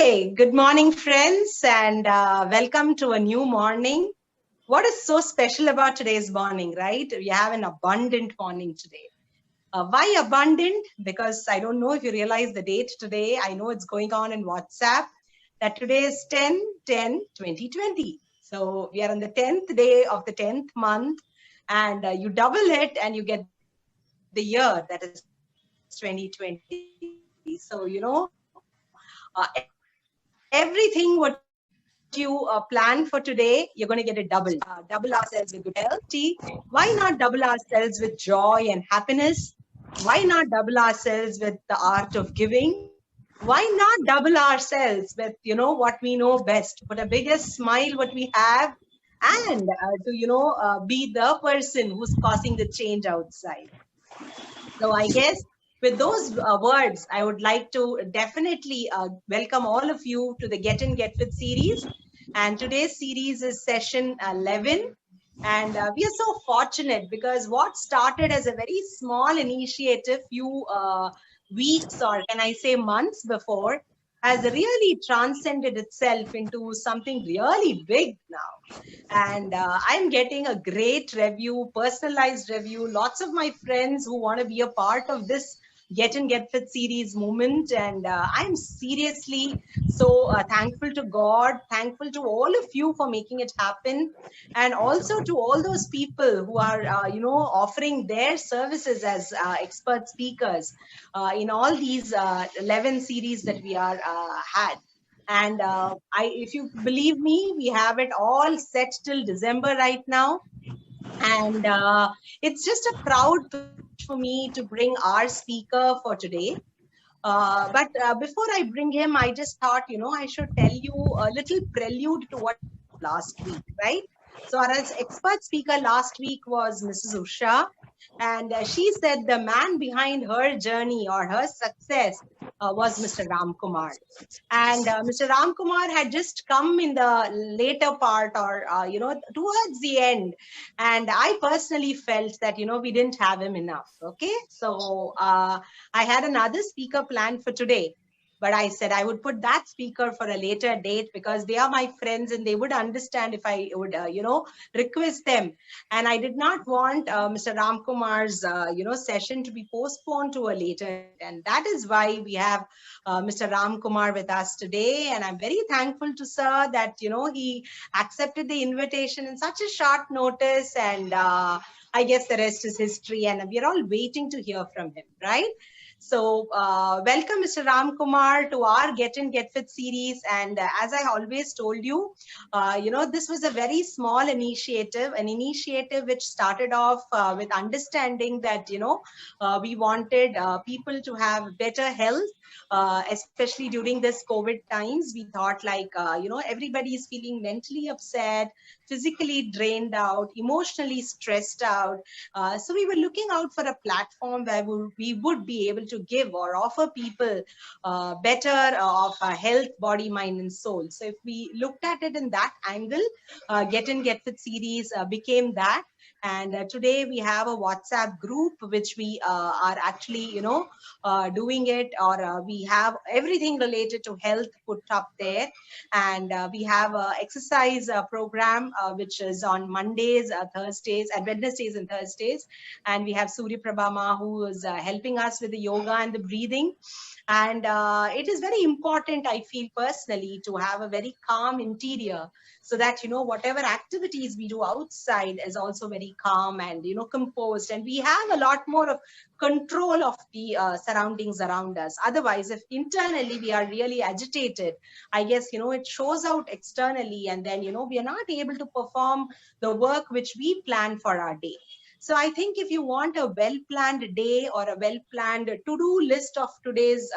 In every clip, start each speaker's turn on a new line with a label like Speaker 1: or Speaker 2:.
Speaker 1: Okay, good morning, friends, and welcome to a new morning. What is so special about today's morning, right? We have an abundant morning today. Why abundant? Because I don't know if you realize the date today. I know it's going on in WhatsApp that today is 10/10/2020. So we are on the 10th day of the 10th month, and you double it and you get the year that is 2020. So, everything what you plan for today, you're going to get it double. Double ourselves with good health. Why not double ourselves with joy and happiness? Why not double ourselves with the art of giving? Why not double ourselves with, what we know best? Put a biggest smile what we have and be the person who's causing the change outside. So I guess with those words, I would like to definitely welcome all of you to the Get In Get Fit series. And today's series is session 11. And we are so fortunate because what started as a very small initiative few weeks or can I say months before has really transcended itself into something really big now. And I'm getting a great review, personalized review. Lots of my friends who want to be a part of this Get In Get Fit series movement. And I'm seriously so thankful to God, thankful to all of you for making it happen. And also to all those people who are, offering their services as expert speakers in all these 11 series that we are had. And if you believe me, we have it all set till December right now. And it's just a proud privilege for me to bring our speaker for today. But before I bring him, I just thought, I should tell you a little prelude to what last week, right? So our expert speaker last week was Mrs. Usha, and she said the man behind her journey or her success was Mr. Ramkumar. And Mr. Ramkumar had just come in the later part or, towards the end. And I personally felt that, we didn't have him enough. Okay. So I had another speaker planned for today. But I said I would put that speaker for a later date because they are my friends and they would understand if I would, request them. And I did not want Mr. Ramkumar's, session to be postponed to a later date. And that is why we have Mr. Ramkumar with us today. And I'm very thankful to sir that, he accepted the invitation in such a short notice. And I guess the rest is history. And we're all waiting to hear from him, right? So welcome Mr. Ramkumar to our Get In Get Fit series. And as I always told you, this was a very small initiative, an initiative which started off with understanding that, we wanted people to have better health. Especially during this COVID times, we thought like, everybody is feeling mentally upset, physically drained out, emotionally stressed out. So we were looking out for a platform where we would be able to give or offer people better of health, body, mind, and soul. So if we looked at it in that angle, Get In Get Fit series became that. And today we have a WhatsApp group which we are actually, doing it, or we have everything related to health put up there. And we have a exercise program which is on Mondays, Thursdays, and Wednesdays and Thursdays. And we have Surya Prabhama who is helping us with the yoga and the breathing. And it is very important, I feel personally, to have a very calm interior so that, whatever activities we do outside is also very calm and, composed. And we have a lot more of control of the surroundings around us. Otherwise, if internally we are really agitated, I guess, it shows out externally. And then, we are not able to perform the work which we plan for our day. So I think if you want a well-planned day or a well-planned to-do list of today's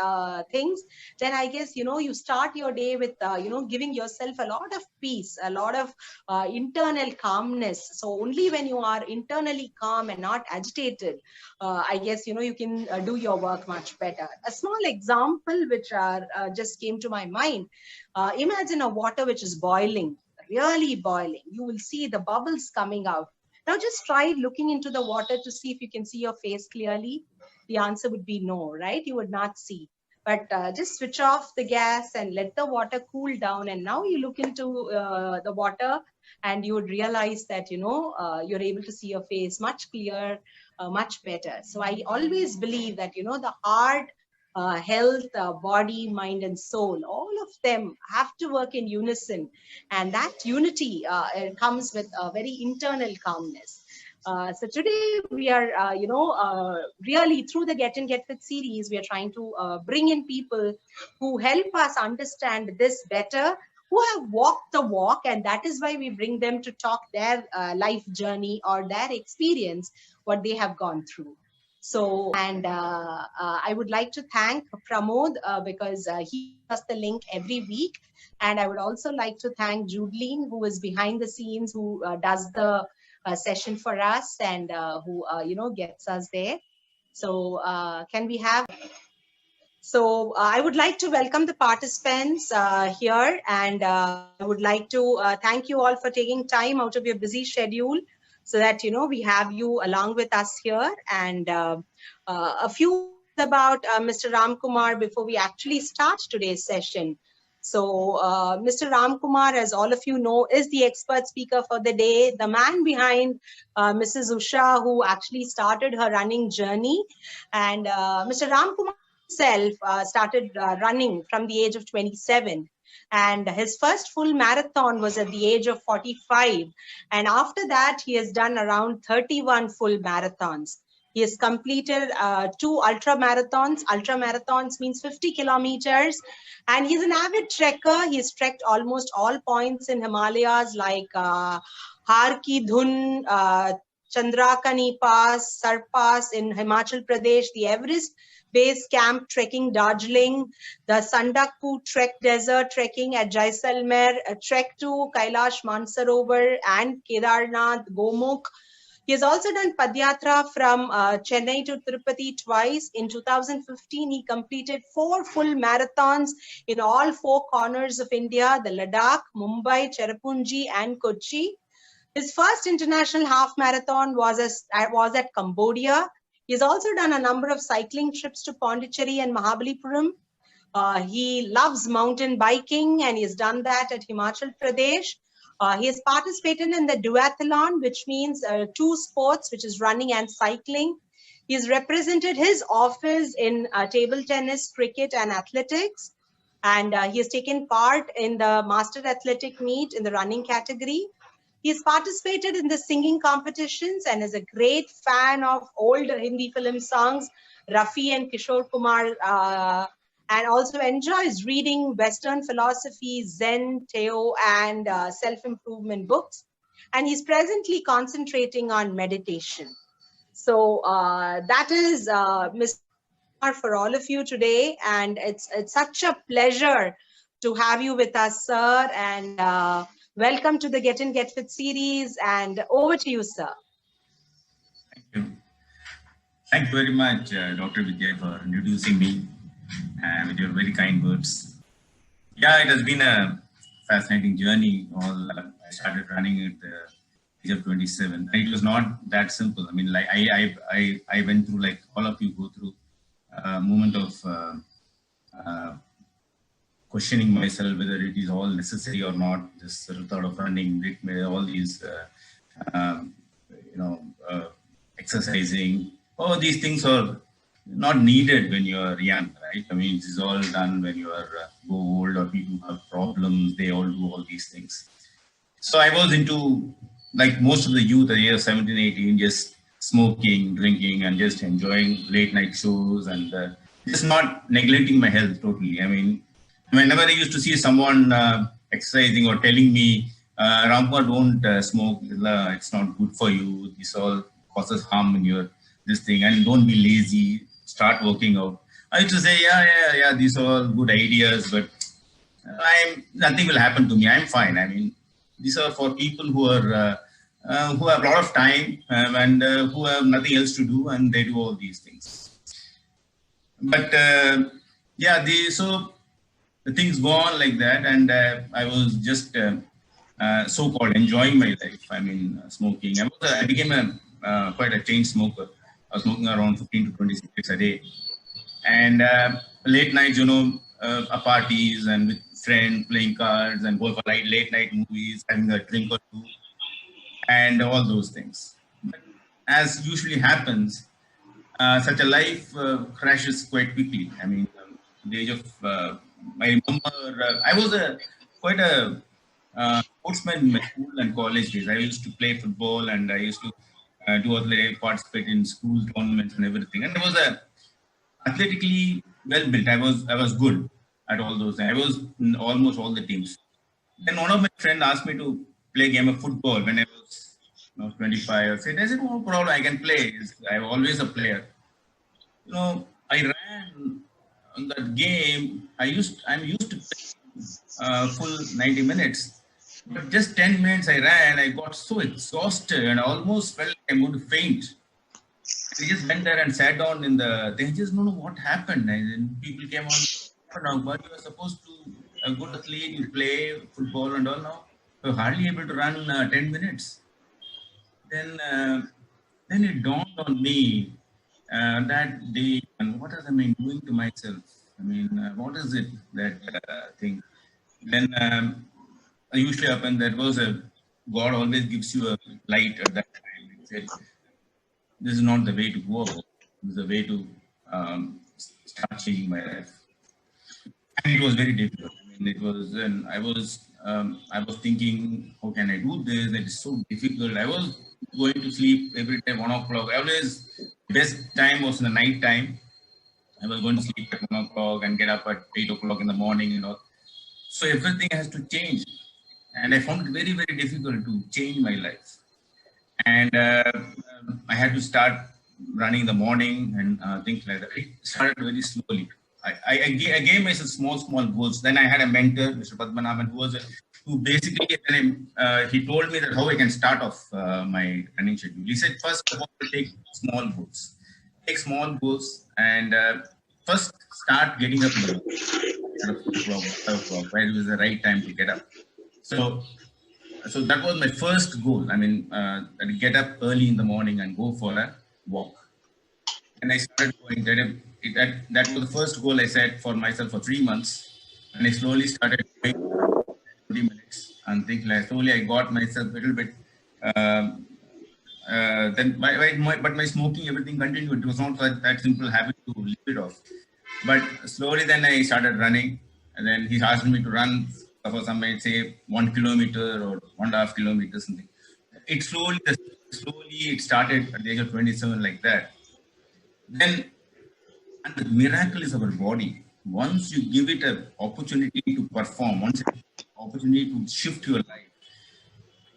Speaker 1: things, then I guess, you start your day with, giving yourself a lot of peace, a lot of internal calmness. So only when you are internally calm and not agitated, I guess, you can do your work much better. A small example which just came to my mind. Imagine a water which is boiling, really boiling. You will see the bubbles coming out. Now just try looking into the water to see if you can see your face clearly. The answer would be no, right? You would not see. but just switch off the gas and let the water cool down. And now you look into the water and you would realize that, you're able to see your face much clearer, much better. So I always believe that, the heart, health, body, mind, and soul, all of them have to work in unison. And that unity it comes with a very internal calmness. So today we are, really through the Get In Get Fit series, we are trying to bring in people who help us understand this better, who have walked the walk, and that is why we bring them to talk their life journey or their experience, what they have gone through. So, and I would like to thank Pramod because he gives us the link every week. And I would also like to thank Judeline, who is behind the scenes, who does the session for us and who, gets us there. So can we have... So I would like to welcome the participants here, and I would like to thank you all for taking time out of your busy schedule so that, we have you along with us here. And a few words about Mr. Ramkumar before we actually start today's session. So Mr. Ramkumar, as all of you know, is the expert speaker for the day, the man behind Mrs. Usha, who actually started her running journey. And Mr. Ramkumar himself started running from the age of 27. And his first full marathon was at the age of 45. And after that, he has done around 31 full marathons. He has completed 2 ultra marathons. Ultra marathons means 50 kilometers. And he's an avid trekker. He's trekked almost all points in Himalayas like Har Ki Dhun, Chandrakani Pass, Sar Pass in Himachal Pradesh, the Everest Base Camp trekking Darjeeling, the Sandakpur Trek Desert trekking at Jaisalmer, a trek to Kailash Mansarovar and Kedarnath Gomukh. He has also done Padyatra from Chennai to Tirupati twice. In 2015, he completed 4 full marathons in all 4 corners of India, the Ladakh, Mumbai, Cherrapunji, and Kochi. His first international half marathon was at Cambodia. He has also done a number of cycling trips to Pondicherry and Mahabalipuram. He loves mountain biking, and he has done that at Himachal Pradesh. He has participated in the duathlon, which means 2 sports, which is running and cycling. He has represented his office in table tennis, cricket, and athletics. And he has taken part in the Master Athletic Meet in the running category. He has participated in the singing competitions and is a great fan of old Hindi film songs, Rafi and Kishore Kumar, and also enjoys reading Western philosophy, Zen, Tao, and self-improvement books. And he's presently concentrating on meditation. So that is Mr. Kumar for all of you today. And it's such a pleasure to have you with us, sir. And welcome to the Get In Get Fit series. And over to you, sir.
Speaker 2: Thank you. Thank you very much, Dr. Vidyaa, for introducing me with your very kind words. Yeah, it has been a fascinating journey. I started running at the age of 27. It was not that simple. I mean, like I went through, like all of you go through, a moment of questioning myself whether it is all necessary or not. This thought of running, all these, exercising. All these things are not needed when you are young, right? I mean, it is all done when you are old, or people have problems. They all do all these things. So I was into, like most of the youth at the age of 17, 18, just smoking, drinking, and just enjoying late night shows, and just not neglecting my health totally. I mean, whenever I used to see someone exercising or telling me, Ramkumar, don't smoke, it's not good for you, this all causes harm in your this thing, and don't be lazy, start working out. I used to say, yeah, these are all good ideas, but nothing will happen to me, I'm fine. I mean, these are for people who are who have a lot of time and who have nothing else to do, and they do all these things. But so the things go on like that, and I was just so-called enjoying my life. I mean, smoking. I became quite a chain smoker. I was smoking around 15 to 20 cigarettes a day. And late nights, parties and with friends playing cards and go for late night movies, having a drink or two, and all those things. But as usually happens, such a life crashes quite quickly. I mean, the age of, I remember, I was quite a sportsman in my school and college days. I used to play football and I used to participate in school tournaments and everything. And I was athletically well built. I was good at all those. I was in almost all the teams. Then one of my friends asked me to play a game of football when I was 25. I said, no problem, I can play. I'm always a player. I ran on that game. I'm used to play full 90 minutes. But just 10 minutes I ran, I got so exhausted and I almost felt like I'm going to faint. I just went there and sat down in they just don't know what happened. And then people came on, but you were supposed to a good athlete, you play football and all now. You're hardly able to run 10 minutes. Then it dawned on me that day, and what am I doing to myself? I mean, what is it that thing? Then usually happen that was God always gives you a light at that time. He said, this is not the way to go about. This is the way to start changing my life. And it was very difficult. I mean, it was, and I was thinking, how can I do this? It is so difficult. I was going to sleep every day 1 o'clock. Always best time was in the night time. I was going to sleep at 1 o'clock and get up at 8 o'clock in the morning, So everything has to change. And I found it very, very difficult to change my life. And I had to start running in the morning and things like that. It started very slowly. I gave myself small goals. Then I had a mentor, Mr. Padmanabhan, who basically, he told me that how I can start off my running schedule. He said, first of all, take small goals. Take small goals and first start getting up in the morning, where it was the right time to get up. So that was my first goal. I mean, I'd get up early in the morning and go for a walk. And I started going. That was the first goal I set for myself for 3 months. And I slowly started going 20 minutes and things like slowly I got myself a little bit. Then but my smoking, everything continued. It was not that simple habit to leave it off. But slowly then I started running. And then he asked me to run for some might say 1 kilometer or 1.5 kilometers something. It slowly it started at the age of 27 like that. Then, and the miracle is our body. Once you give it an opportunity to perform, once an opportunity to shift your life,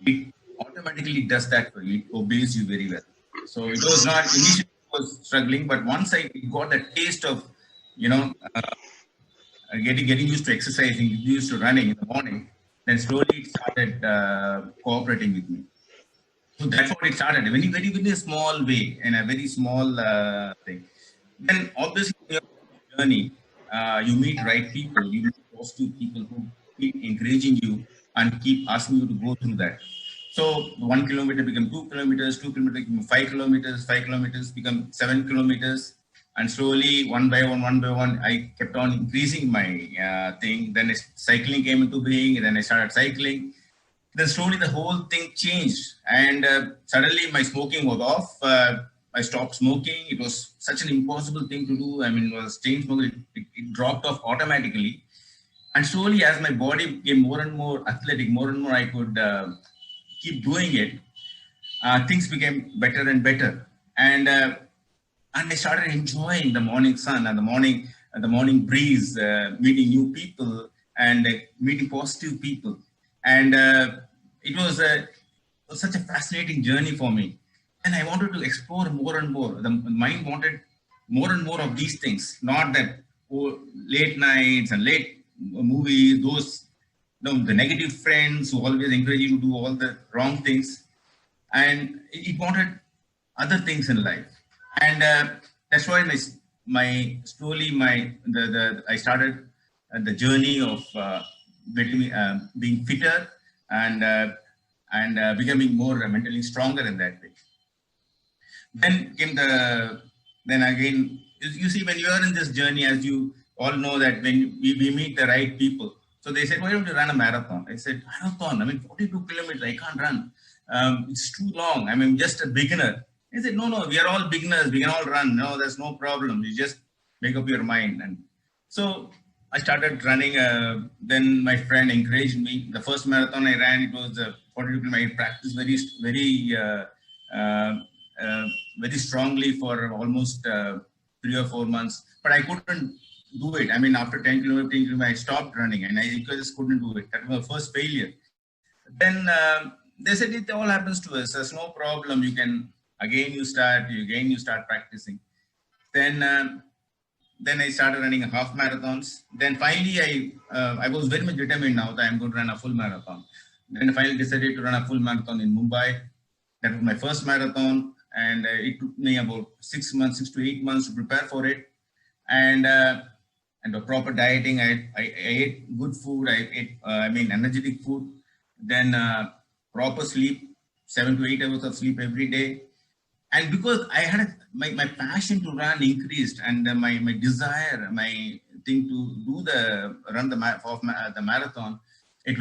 Speaker 2: it automatically does that for you. It obeys you very well. So it was not initially was struggling, but once I got a taste of, getting used to exercising, used to running in the morning, then slowly it started cooperating with me. So that's how it started, very, very, very small way, in a very small thing. Then obviously in your journey, you meet right people, you meet positive people who keep encouraging you and keep asking you to go through that. So 1 kilometer become 2 kilometers, 2 kilometers become 5 kilometers, 5 kilometers become 7 kilometers. And slowly, one by one, I kept on increasing my thing. Then cycling came into being. Then I started cycling. Then slowly the whole thing changed. And suddenly my smoking was off. I stopped smoking. It was such an impossible thing to do. I mean, it was chain smoking. It dropped off automatically. And slowly, as my body became more and more athletic, more and more I could keep doing it, things became better and better. And I started enjoying the morning sun and the morning breeze, meeting new people and meeting positive people. And it was such a fascinating journey for me. And I wanted to explore more and more. The mind wanted more and more of these things, not that late nights and late movies, those the negative friends who always encourage you to do all the wrong things. And it wanted other things in life. And that's why I started the journey of being fitter and becoming more mentally stronger in that way. Then again, you see, when you are in this journey, as you all know that when we meet the right people. So they said, why don't you run a marathon? I said, marathon? I mean, 42 kilometers, I can't run. It's too long. I mean, just a beginner. He said, no, we are all beginners. We can all run. No, there's no problem. You just make up your mind. And so I started running. Then my friend encouraged me. The first marathon I ran, it was 42 kilometers. I practiced very strongly for almost 3 or 4 months. But I couldn't do it. I mean, after 10 kilometers, I stopped running and I just couldn't do it. That was my first failure. Then they said, it all happens to us. There's no problem. You can, you start practicing. Then I started running half marathons. Then finally, I was very much determined now that I'm going to run a full marathon. Then I finally decided to run a full marathon in Mumbai. That was my first marathon. And it took me about 6 to 8 months to prepare for it. And the proper dieting, I ate good food. I ate, energetic food. Then proper sleep, 7 to 8 hours of sleep every day. And because I had my passion to run increased, and my desire, my thing to run the marathon, it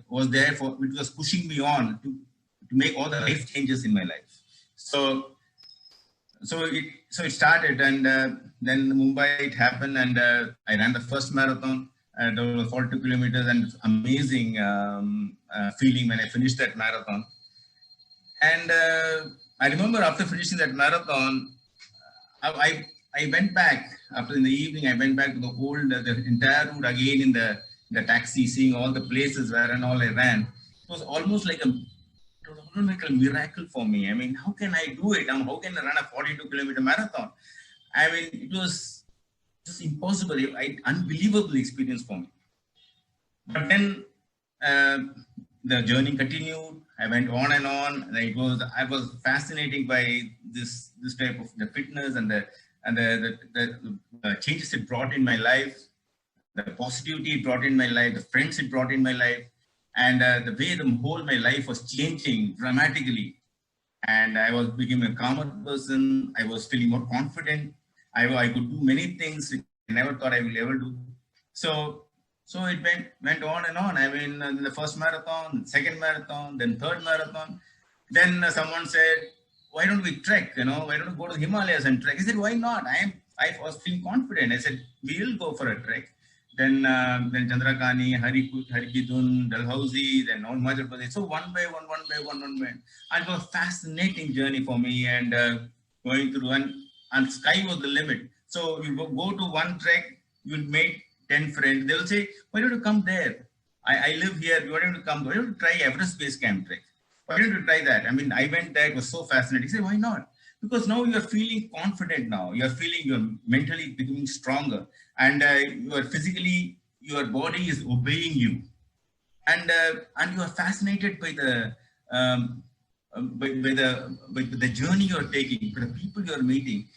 Speaker 2: was there for, it was pushing me on to make all the life changes in my life. So it started, and then Mumbai it happened, and I ran the first marathon. There was 42 kilometers, and it's amazing feeling when I finished that marathon. And I remember after finishing that marathon, I went back after in the evening. I went back to the entire route again in the taxi, seeing all the places where and all I ran. It was almost like a miracle for me. I mean, how can I do it? How can I run a 42-kilometer marathon? I mean, it was just impossible. Unbelievable experience for me. But then the journey continued. I went on and on. And I was fascinated by this type of the fitness and the changes it brought in my life, the positivity it brought in my life, the friends it brought in my life. And the way my life was changing dramatically. And I was becoming a calmer person. I was feeling more confident. I could do many things which I never thought I will ever do. So it went on and on. I mean, the first marathon, second marathon, then third marathon. Then someone said, why don't we trek? Why don't we go to the Himalayas and trek? I said, why not? I was feeling confident. I said, we will go for a trek. Then Chandrakani, Harikidun, Dalhousie, then on Madhya Pradesh. So one by one. And it was a fascinating journey for me, and going through, and sky was the limit. So you go to one trek, you'll make 10 friends. They'll say, why don't you come there? I live here. Why don't you come? Why don't you try Everest Base Camp trek? Why don't you try that? I mean, I went there. It was so fascinating. I said, why not? Because now you're feeling confident now. You're mentally becoming stronger, and your body is obeying you, and you are fascinated by the journey you're taking, by the people you're meeting,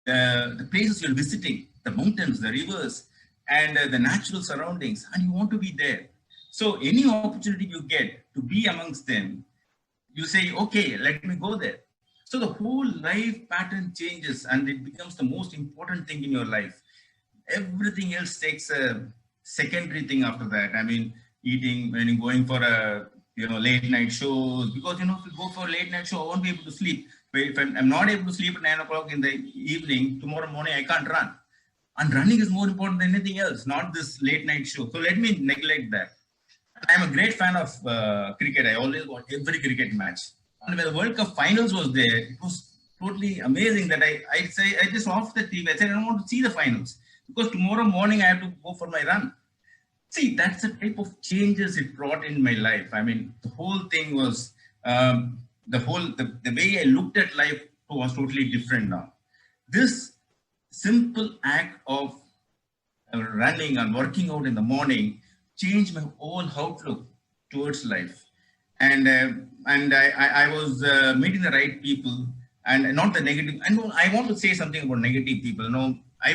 Speaker 2: the places you're visiting, the mountains, the rivers, and the natural surroundings, and you want to be there. So any opportunity you get to be amongst them, you say, okay, let me go there. So the whole life pattern changes, and it becomes the most important thing in your life. Everything else takes a secondary thing after that. I mean, eating, when you're going for a late night shows, because if you go for a late night show, I won't be able to sleep. If I'm not able to sleep at 9 o'clock in the evening, tomorrow morning I can't run. And running is more important than anything else, not this late night show. So let me neglect that. I'm a great fan of cricket. I always watch every cricket match. And when the World Cup finals was there, it was totally amazing that I just off the TV. I said, I don't want to see the finals because tomorrow morning I have to go for my run. See, that's the type of changes it brought in my life. I mean, the whole thing was, the way I looked at life was totally different now. This simple act of running and working out in the morning changed my whole outlook towards life. And I was meeting the right people, and not the negative. And I want to say something about negative people. I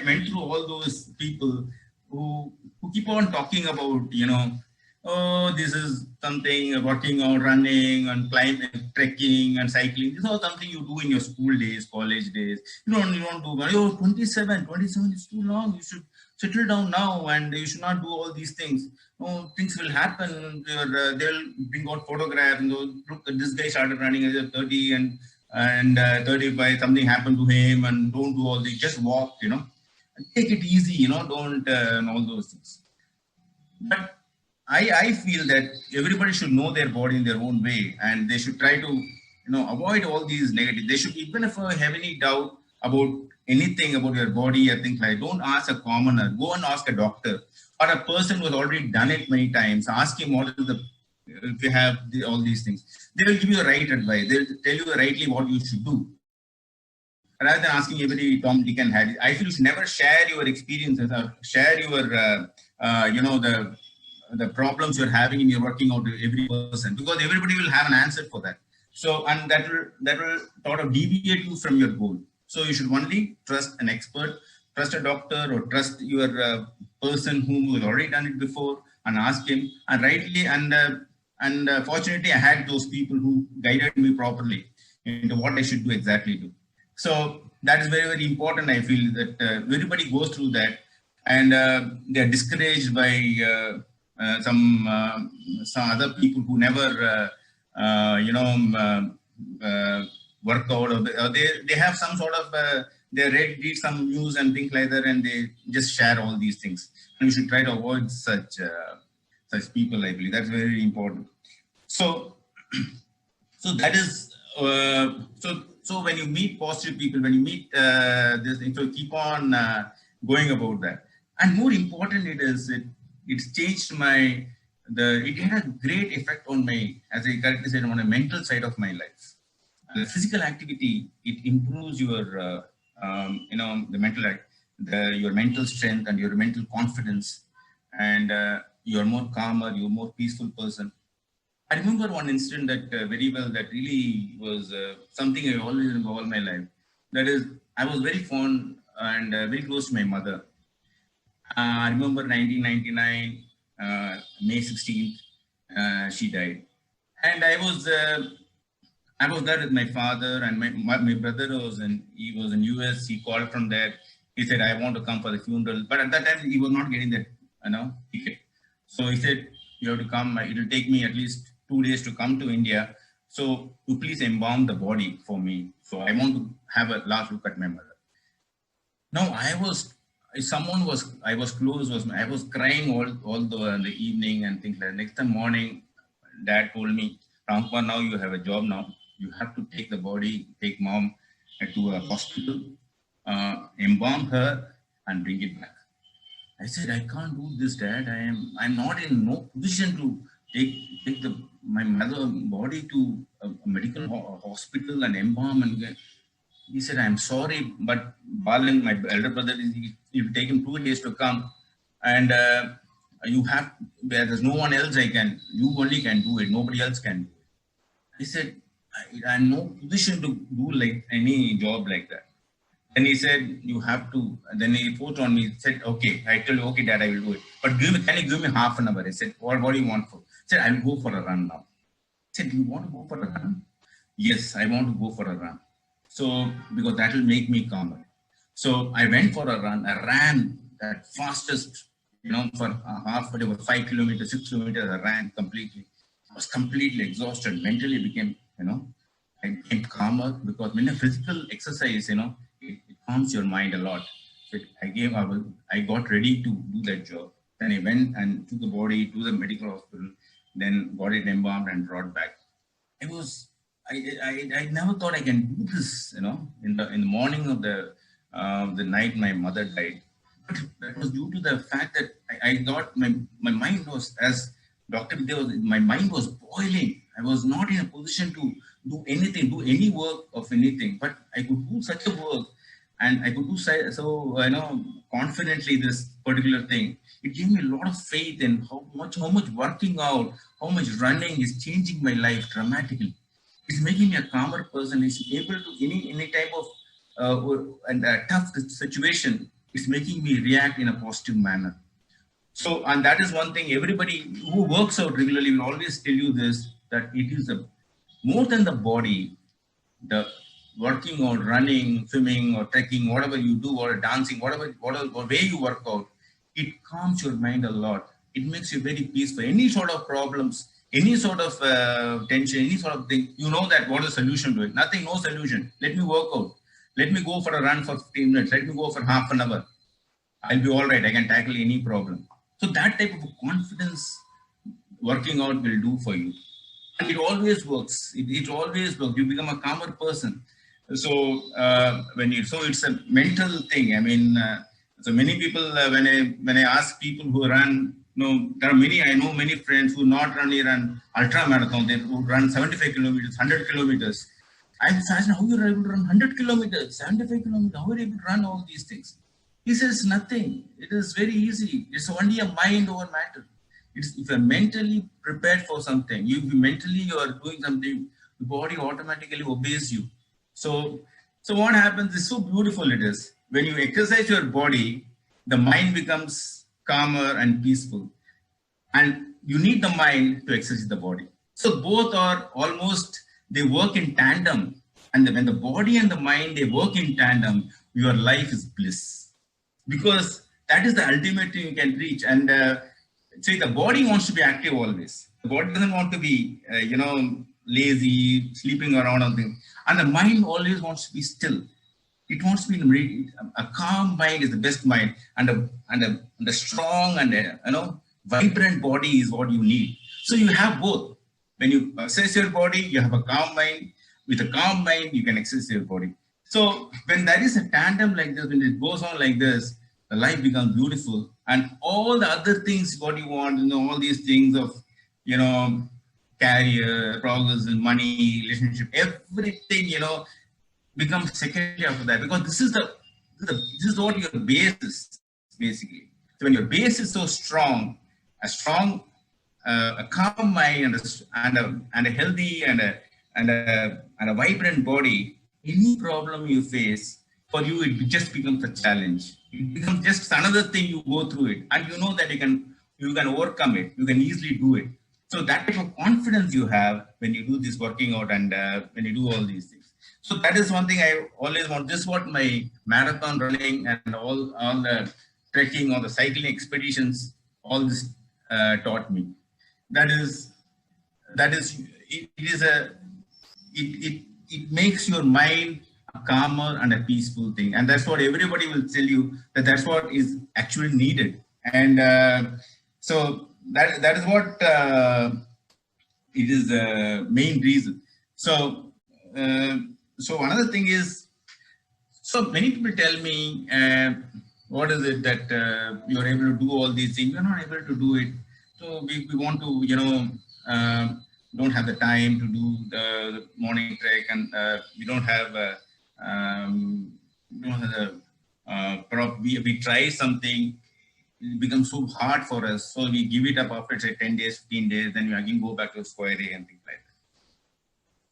Speaker 2: went through all those people who keep on talking about oh, this is something working out, running and climbing, trekking and cycling. This is all something you do in your school days, college days. You don't do, oh, 27 is too long. You should settle down now and you should not do all these things. Oh, things will happen. They'll bring out photographs and go, look, this guy started running at 30 and 35, something happened to him, and don't do all this, just walk, take it easy, don't, and all those things. But I feel that everybody should know their body in their own way, and they should try to, avoid all these negative. They should, even if I have any doubt about anything about your body, I think, like, don't ask a commoner, go and ask a doctor or a person who has already done it many times. Ask him what is the, if you have all these things. They will give you the right advice. They'll tell you rightly what you should do. Rather than asking every Tom, Dick and Harry, I feel you should never share your experiences or share your, the problems you're having in your working out to every person, because everybody will have an answer for that. So, and that will sort of deviate you from your goal. So you should only trust an expert, trust a doctor, or trust your person whom has already done it before, and ask him. And rightly, and fortunately, I had those people who guided me properly into what I should do exactly do. So that is very, very important. I feel that everybody goes through that, and they are discouraged by some other people who never, work out, or they have some sort of, they read some news and things like that, and they just share all these things. And we should try to avoid such people. I believe that's very important. So, so that is so when you meet positive people, when you meet this, so keep on going about that. And more important, it's changed it had a great effect on my, as I correctly said, on a mental side of my life. The physical activity, it improves your, the mental, your mental strength and your mental confidence, and you're more calmer, you're more peaceful person. I remember one incident that very well, that really was something I always remember all my life. That is, I was very fond and very close to my mother. I remember 1999, May 16th, she died. And I was there with my father, and my brother he was in US. He called from there. He said, I want to come for the funeral. But at that time, he was not getting that, ticket. So he said, you have to come. It will take me at least 2 days to come to India. So you please embalm the body for me. So I want to have a last look at my mother. Now I was crying all the evening and things like that. Next morning, Dad told me, Ramkumar, now you have a job now. You have to take the body, take mom to a hospital, embalm her and bring it back. I said, I can't do this, Dad. I'm not in no position to take my mother body to a medical hospital and embalm and get. He said, I'm sorry, but Balan, my elder brother, it will take him 2 days to come. And there's no one else you only can do it. Nobody else can do it. He said, I'm no position to do like any job like that. And he said, you have to. And then he put on me, he said, okay. I told him, okay, Dad, I will do it. But can you give me half an hour? I said, what do you want for? He said, I will go for a run now. I said, you want to go for a run? Yes, I want to go for a run. So, because that will make me calmer. So I went for a run. I ran that fastest, for half, whatever, 5 kilometers, 6 kilometers, I ran completely. I was completely exhausted. Mentally became, I became calmer, because when a physical exercise, it calms your mind a lot. So I got ready to do that job. Then I went and took the body to the medical hospital, then got it embalmed and brought back. I never thought I can do this, in the morning of the night my mother died. But that was due to the fact that I thought my mind was, as Dr. Vidyaa, my mind was boiling. I was not in a position to do anything, do any work of anything, but I could do such a work, and I could do so confidently this particular thing. It gave me a lot of faith in how much working out, how much running is changing my life dramatically. It's making me a calmer person. It's able to any type of and a tough situation. It's making me react in a positive manner. So, and that is one thing everybody who works out regularly will always tell you this, that it is more than the body, the working or running, swimming or trekking, whatever you do, or dancing, whatever way you work out, it calms your mind a lot. It makes you very peaceful. Any sort of problems, any sort of tension, any sort of thing, you know that what is the solution to it? Nothing, no solution. Let me work out. Let me go for a run for 15 minutes. Let me go for half an hour. I'll be all right. I can tackle any problem. So that type of confidence working out will do for you. And it always works. It always works. You become a calmer person. So so it's a mental thing. I mean, so many people when I ask people who run, there are many. I know many friends who not only run ultra marathon, they who run 75 kilometers, 100 kilometers. I'm fascinated how you're able to run 100 kilometers, 75 kilometers. How are you able to run all these things? He says nothing. It is very easy. It's only a mind over matter. If you're mentally prepared for something, you are doing something, the body automatically obeys you. So what happens is so beautiful it is. When you exercise your body, the mind becomes calmer and peaceful. And you need the mind to exercise the body. So both are almost, they work in tandem. And when the body and the mind, they work in tandem, your life is bliss. Because that is the ultimate thing you can reach. And see, the body wants to be active always. The body doesn't want to be, lazy, sleeping around on things. And the mind always wants to be still. It wants to be a calm mind is the best mind, and a strong and vibrant body is what you need. So you have both. When you assess your body, you have a calm mind. With a calm mind, you can access your body. So when there is a tandem like this, when it goes on like this, the life becomes beautiful. And all the other things, what you want, all these things of, career, progress, and money, relationship, everything, becomes secondary after that. Because this is what your base is, basically. So when your base is so strong, a calm mind and a healthy and a vibrant body, any problem you face, for you, it just becomes a challenge. It becomes just another thing you go through it. And you know that you can overcome it. You can easily do it. So that type of confidence you have when you do this working out and when you do all these things. So that is one thing I always want. This is what my marathon running and all the trekking or the cycling expeditions, all this taught me. It makes your mind a calmer and a peaceful thing, and that's what everybody will tell you, that's what is actually needed. And so that is what it is the main reason. So another thing is, so many people tell me, what is it that you're able to do all these things? You're not able to do it. So we want to, don't have the time to do the morning trek, and we don't have we try something, it becomes so hard for us, so we give it up after say 10 days, 15 days, then we again go back to square A and things like that.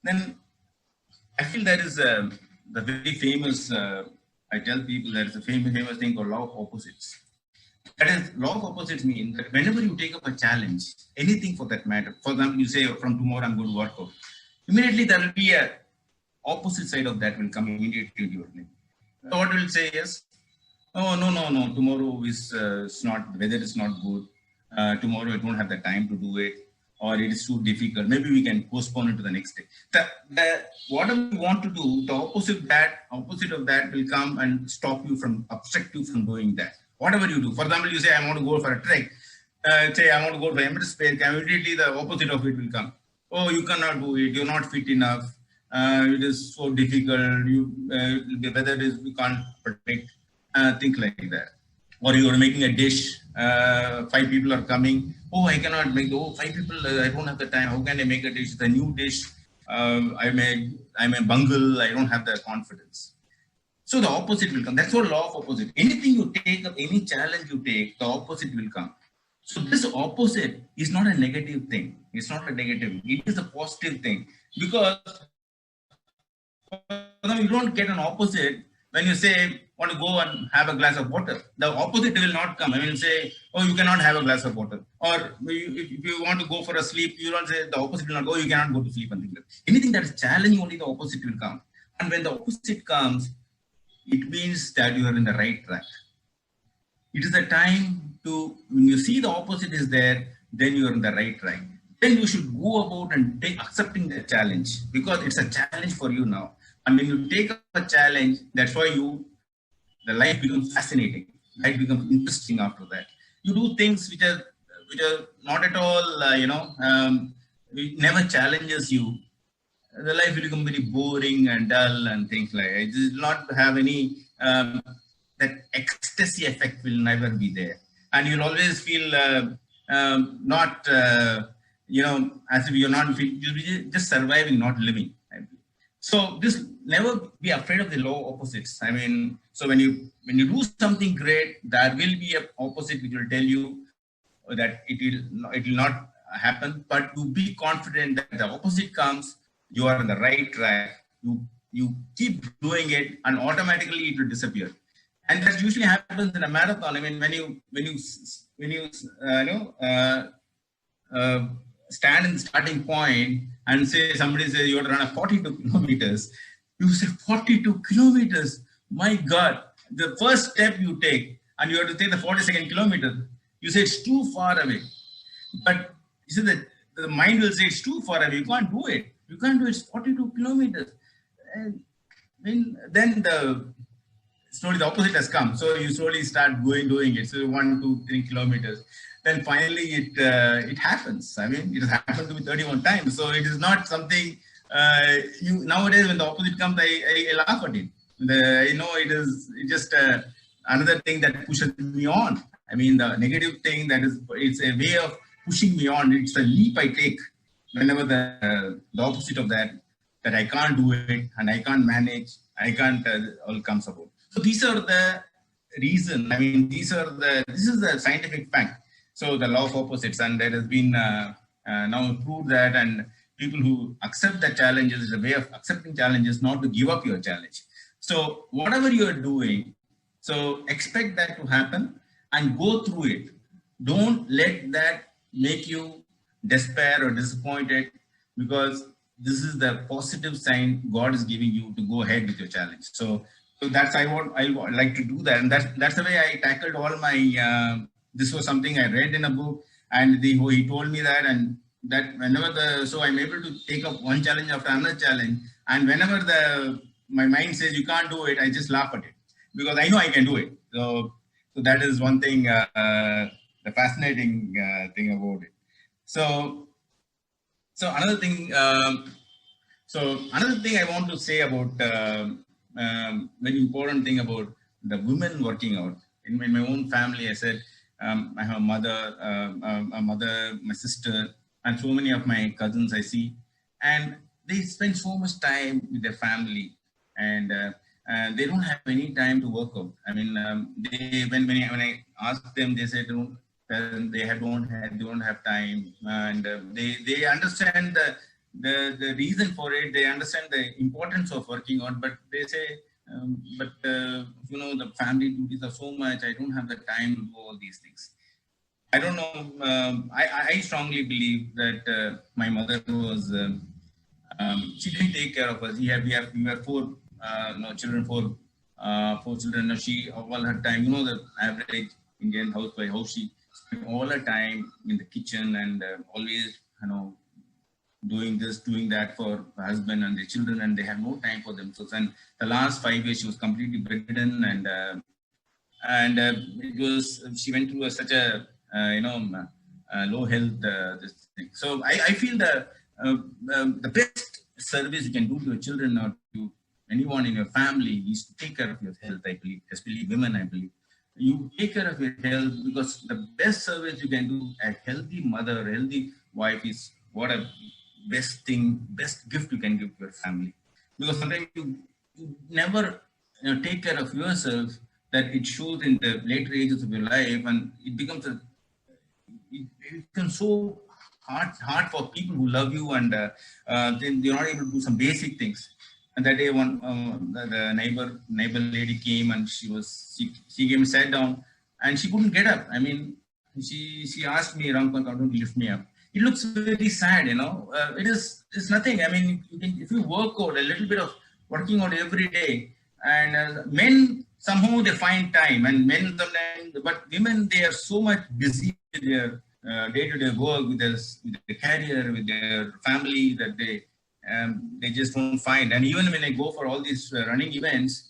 Speaker 2: Then I feel there is the very famous, I tell people there is a famous thing called law of opposites. That is, law of opposites means that whenever you take up a challenge, anything for that matter, for example, you say from tomorrow I'm going to work out, immediately there will be a opposite side of that will come immediately to your name. So what will say is, oh no, tomorrow is not, the weather is not good. Tomorrow I don't have the time to do it, or it is too difficult. Maybe we can postpone it to the next day. Whatever you want to do, the opposite of that will come and obstruct you from doing that. Whatever you do. For example, you say, I want to go for a trek. Say, I want to go for Emirates Space. Immediately, the opposite of it will come. Oh, you cannot do it. You're not fit enough. It is so difficult. The weather is, we can't predict. Things like that. Or you're making a dish. 5 people are coming. Oh, I cannot make. 5 people. I don't have the time. How can I make a dish? It's a new dish. I may bungle. I don't have the confidence. So the opposite will come. That's what law of opposite. Anything you take up, any challenge you take, the opposite will come. So this opposite is not a negative thing. It's not a negative. It is a positive thing. Because you don't get an opposite when you say, want to go and have a glass of water. The opposite will not come. I mean, say, oh, you cannot have a glass of water. Or if you want to go for a sleep, you don't say the opposite will not go, you cannot go to sleep and things like that. Anything that is challenging, only the opposite will come. And when the opposite comes, it means that you are in the right track. It is the time to, when you see the opposite is there, then you are in the right track. Then you should go about and accepting the challenge, because it's a challenge for you now. And when you take up a challenge, that's why the life becomes fascinating. Life becomes interesting after that. You do things which are not at all, it never challenges you. The life will become very boring and dull and things like that. It will not have any, that ecstasy effect will never be there. And you'll always feel not, as if you're not, you're just surviving, not living. So this, never be afraid of the law opposites. I mean, so when you do something great, there will be an opposite which will tell you that it will not happen. But you be confident that the opposite comes, you are on the right track. You keep doing it, and automatically it will disappear. And that usually happens in a marathon. I mean, when you stand in the starting point and say, somebody says you have to run a 42 kilometers, you say 42 kilometers. My God, the first step you take, and you have to take the 42nd kilometer, you say it's too far away. But you see that the mind will say it's too far away. You can't do it. You can't do it. It's 42 kilometers. And then slowly the opposite has come. So you slowly start doing it. So 1, 2, 3 kilometers. Then finally it happens. I mean, it has happened to me 31 times. So it is not something, nowadays when the opposite comes, I laugh at it. It's just another thing that pushes me on. I mean, the negative thing it's a way of pushing me on. It's a leap I take whenever the opposite of that I can't do it and I can't manage, I can't, all comes about. So these are the reason. I mean, this is the scientific fact. So the law of opposites, and there has been now proved that, and people who accept the challenges is a way of accepting challenges, not to give up your challenge. So whatever you are doing, so expect that to happen and go through it. Don't let that make you despair or disappointed, because this is the positive sign God is giving you to go ahead with your challenge. So that's I like to do that, and that's the way I tackled all my. This was something I read in a book, and he told me that, and that whenever so I'm able to take up one challenge after another challenge, and whenever my mind says you can't do it, I just laugh at it, because I know I can do it. So that is one thing, the fascinating thing about it. So another thing. Another thing I want to say about very important thing about the women working out in my own family. I said I have a mother, my sister, and so many of my cousins I see, and they spend so much time with their family, and they don't have any time to work out. I mean, when I ask them, they say they don't have time, and they understand the reason for it. They understand the importance of working out, but they say, the family duties are so much, I don't have the time to do all these things. I don't know. I strongly believe that my mother was, she didn't take care of us. We have four children, four children. She, all her time, the average Indian housewife, how she spent all her time in the kitchen, and always, doing this, doing that for her husband and the children, and they have no time for themselves. And the last 5 years, she was completely bedridden, and she went through such a low health this thing. So I feel the best service you can do to your children or to anyone in your family is to take care of your health. I believe, especially women. I believe you take care of your health, because the best service you can do, a healthy mother, a healthy wife, is what a best gift you can give to your family. Because sometimes you never take care of yourself, that it shows in the later ages of your life, and it becomes so hard for people who love you, and then they're not able to do some basic things. And that day, the neighbor lady came, and she came, sat down, and she couldn't get up. I mean, she asked me, Ramkumar, don't lift me up. It looks very sad, it's nothing. I mean, if you work out a little bit of working out every day, and men somehow they find time, and men sometimes, but women, they are so much busy with their day-to-day work, with their career, with their family, that they just don't find. And even when I go for all these running events,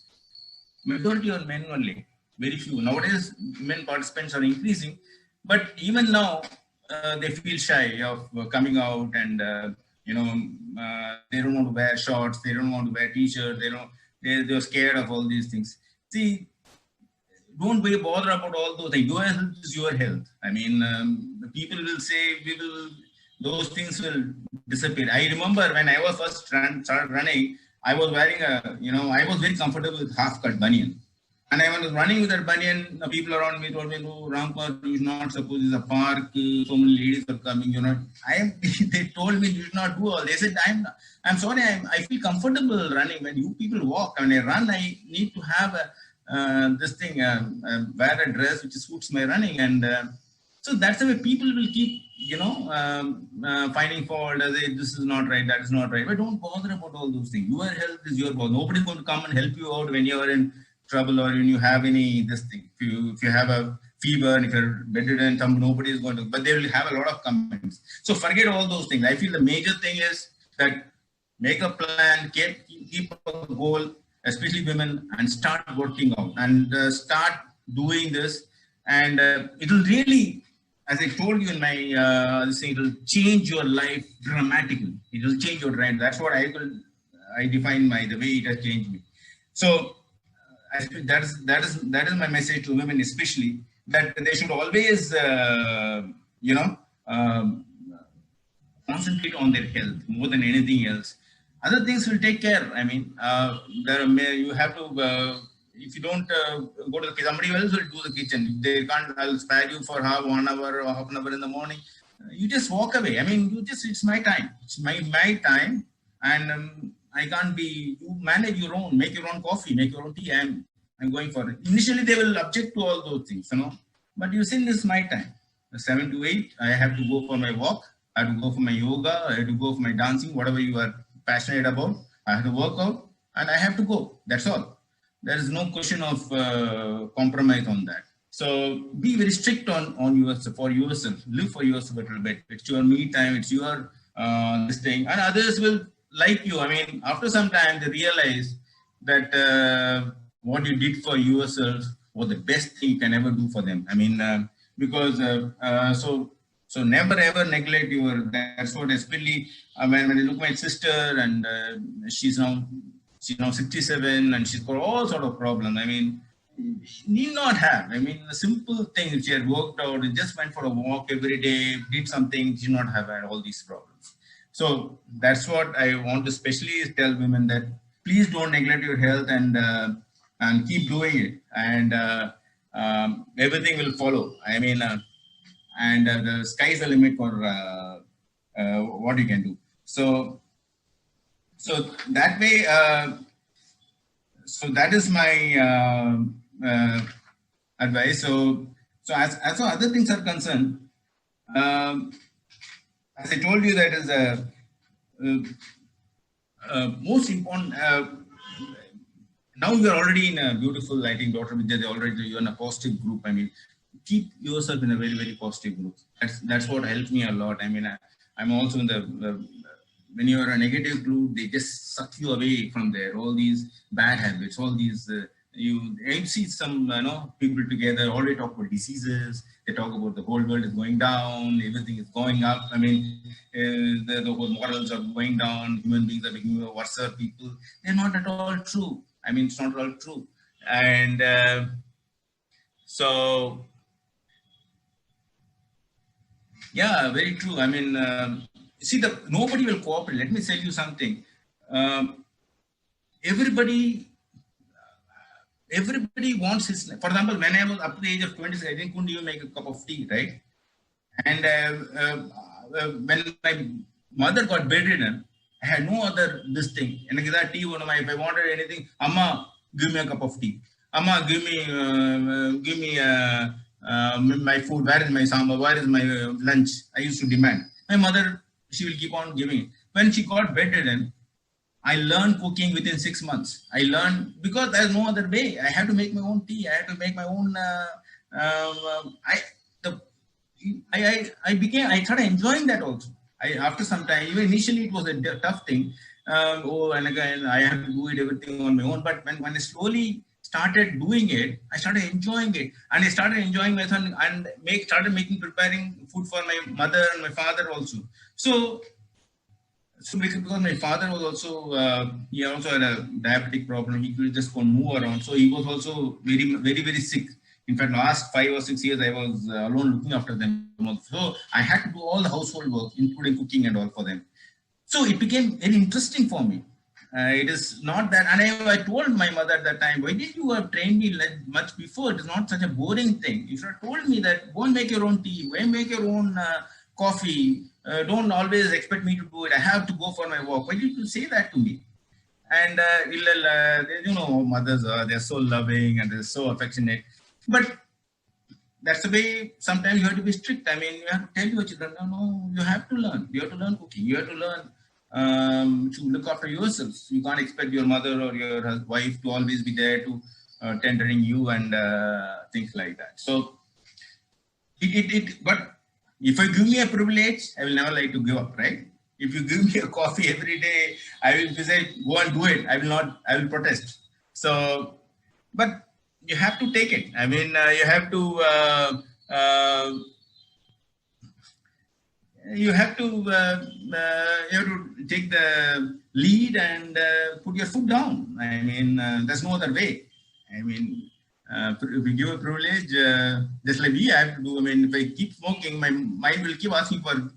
Speaker 2: majority are men only, very few. Nowadays, men participants are increasing, but even now, they feel shy of coming out, and they don't want to wear shorts, they don't want to wear t-shirts, they're scared of all these things. See, don't be bother about all those things. Your health is your health. I mean, the people will say those things will disappear. I remember when I was first started running, I was wearing I was very comfortable with half-cut banyan. And I was running with that banyan. The people around me told me, no, Ramkumar, you should not suppose it's a park. So many ladies are coming. They told me you should not do all. They said, I'm sorry, I feel comfortable running. When you people walk, when I run, I need to have wear a dress which suits my running. And so that's the way people will keep, finding fault. This is not right, that is not right. But don't bother about all those things. Your health is your bother. Nobody's going to come and help you out when you are in trouble, or when you have this thing. If you have a fever and if you're bedridden, nobody is going to, but they will have a lot of comments. So forget all those things. I feel the major thing is that make a plan, keep a goal, especially women, and start working out, and start doing this. And it will really, as I told you in my it will change your life dramatically. It will change your life. That's what I define the way it has changed me. So I think that is my message to women, especially, that they should always concentrate on their health more than anything else. Other things will take care. I mean, you have to. If you don't go to somebody else will do the kitchen. They can't. I'll spare you for 1 hour or half an hour in the morning. You just walk away. I mean, it's my time. It's my time, and I can't be. You manage your own. Make your own coffee. Make your own tea. I'm going for it. Initially, they will object to all those things, But you say this is my time. 7 to 8, I have to go for my walk. I have to go for my yoga. I have to go for my dancing. Whatever you are passionate about, I have to work out, and I have to go. That's all. There is no question of compromise on that. So be very strict on yourself, for yourself. Live for yourself a little bit. It's your me time. It's your this thing, and others will like you. I mean, after some time, they realize that what you did for yourself was the best thing you can ever do for them. I mean, because so never ever neglect your. That's what, especially when I look at my sister, and she's now 67, and she's got all sort of problems. I mean, she need not have. I mean, the simple things she had worked out, and just went for a walk every day, did something, she not have had all these problems. So that's what I want to especially tell women, that please don't neglect your health, and keep doing it, and everything will follow. I mean, and the sky's the limit for what you can do. So that way, so that is my advice. So as far as other things are concerned, as I told you, that is most important. Now you are already in a beautiful, I think, Dr. Vidyaa, you're in a positive group. I mean, keep yourself in a very, very positive group. That's what helped me a lot. I mean, I'm also in the when you're a negative group, they just suck you away from there. All these bad habits, all these you see some people together already talk about diseases. They talk about the whole world is going down, everything is going up. I mean, the whole morals are going down. Human beings are becoming worse people. They're not at all true. I mean, it's not at all true. And so, yeah, very true. I mean, see, nobody will cooperate. Let me tell you something. Everybody wants his. For example, when I was up to the age of 26, I couldn't even make a cup of tea, right? And when my mother got bedridden, I had no other this thing. And that tea, if I wanted anything, Amma, give me a cup of tea. Amma, give me my food. Where is my samba? Where is my lunch? I used to demand. My mother, she will keep on giving it. When she got bedridden, I learned cooking within 6 months. I learned because there's no other way. I had to make my own tea. I had to make my own. I started enjoying that also. After some time, even initially it was a tough thing. And again, I have to do it everything on my own. But when I slowly started doing it, I started enjoying it, and I started enjoying my son and started preparing food for my mother and my father also. So because my father was also he also had a diabetic problem. He could just couldn't move around, so he was also very sick. In fact, last 5 or 6 years I was alone looking after them. So I had to do all the household work, including cooking and all for them. So it became very interesting for me. It is not that, and I told my mother at that time, why did you have trained me much before? It is not such a boring thing. You should have told me that go and make your own tea, go and make your own coffee. Don't always expect me to do it. I have to go for my walk. Why did you say that to me? And mothers they're so loving and they're so affectionate. But that's the way sometimes you have to be strict. I mean, you have to tell your children, no, you have to learn. You have to learn cooking. You have to learn to look after yourselves. You can't expect your mother or your wife to always be there to tendering you and things like that. So, but if you give me a privilege, I will never like to give up, right? If you give me a coffee every day, I will say, go and do it. I will protest. So, but you have to take it. I mean, you have to take the lead and put your foot down. I mean, there's no other way. I mean, if you give a privilege, just like we have to do. I mean, if I keep smoking, my mind will keep asking for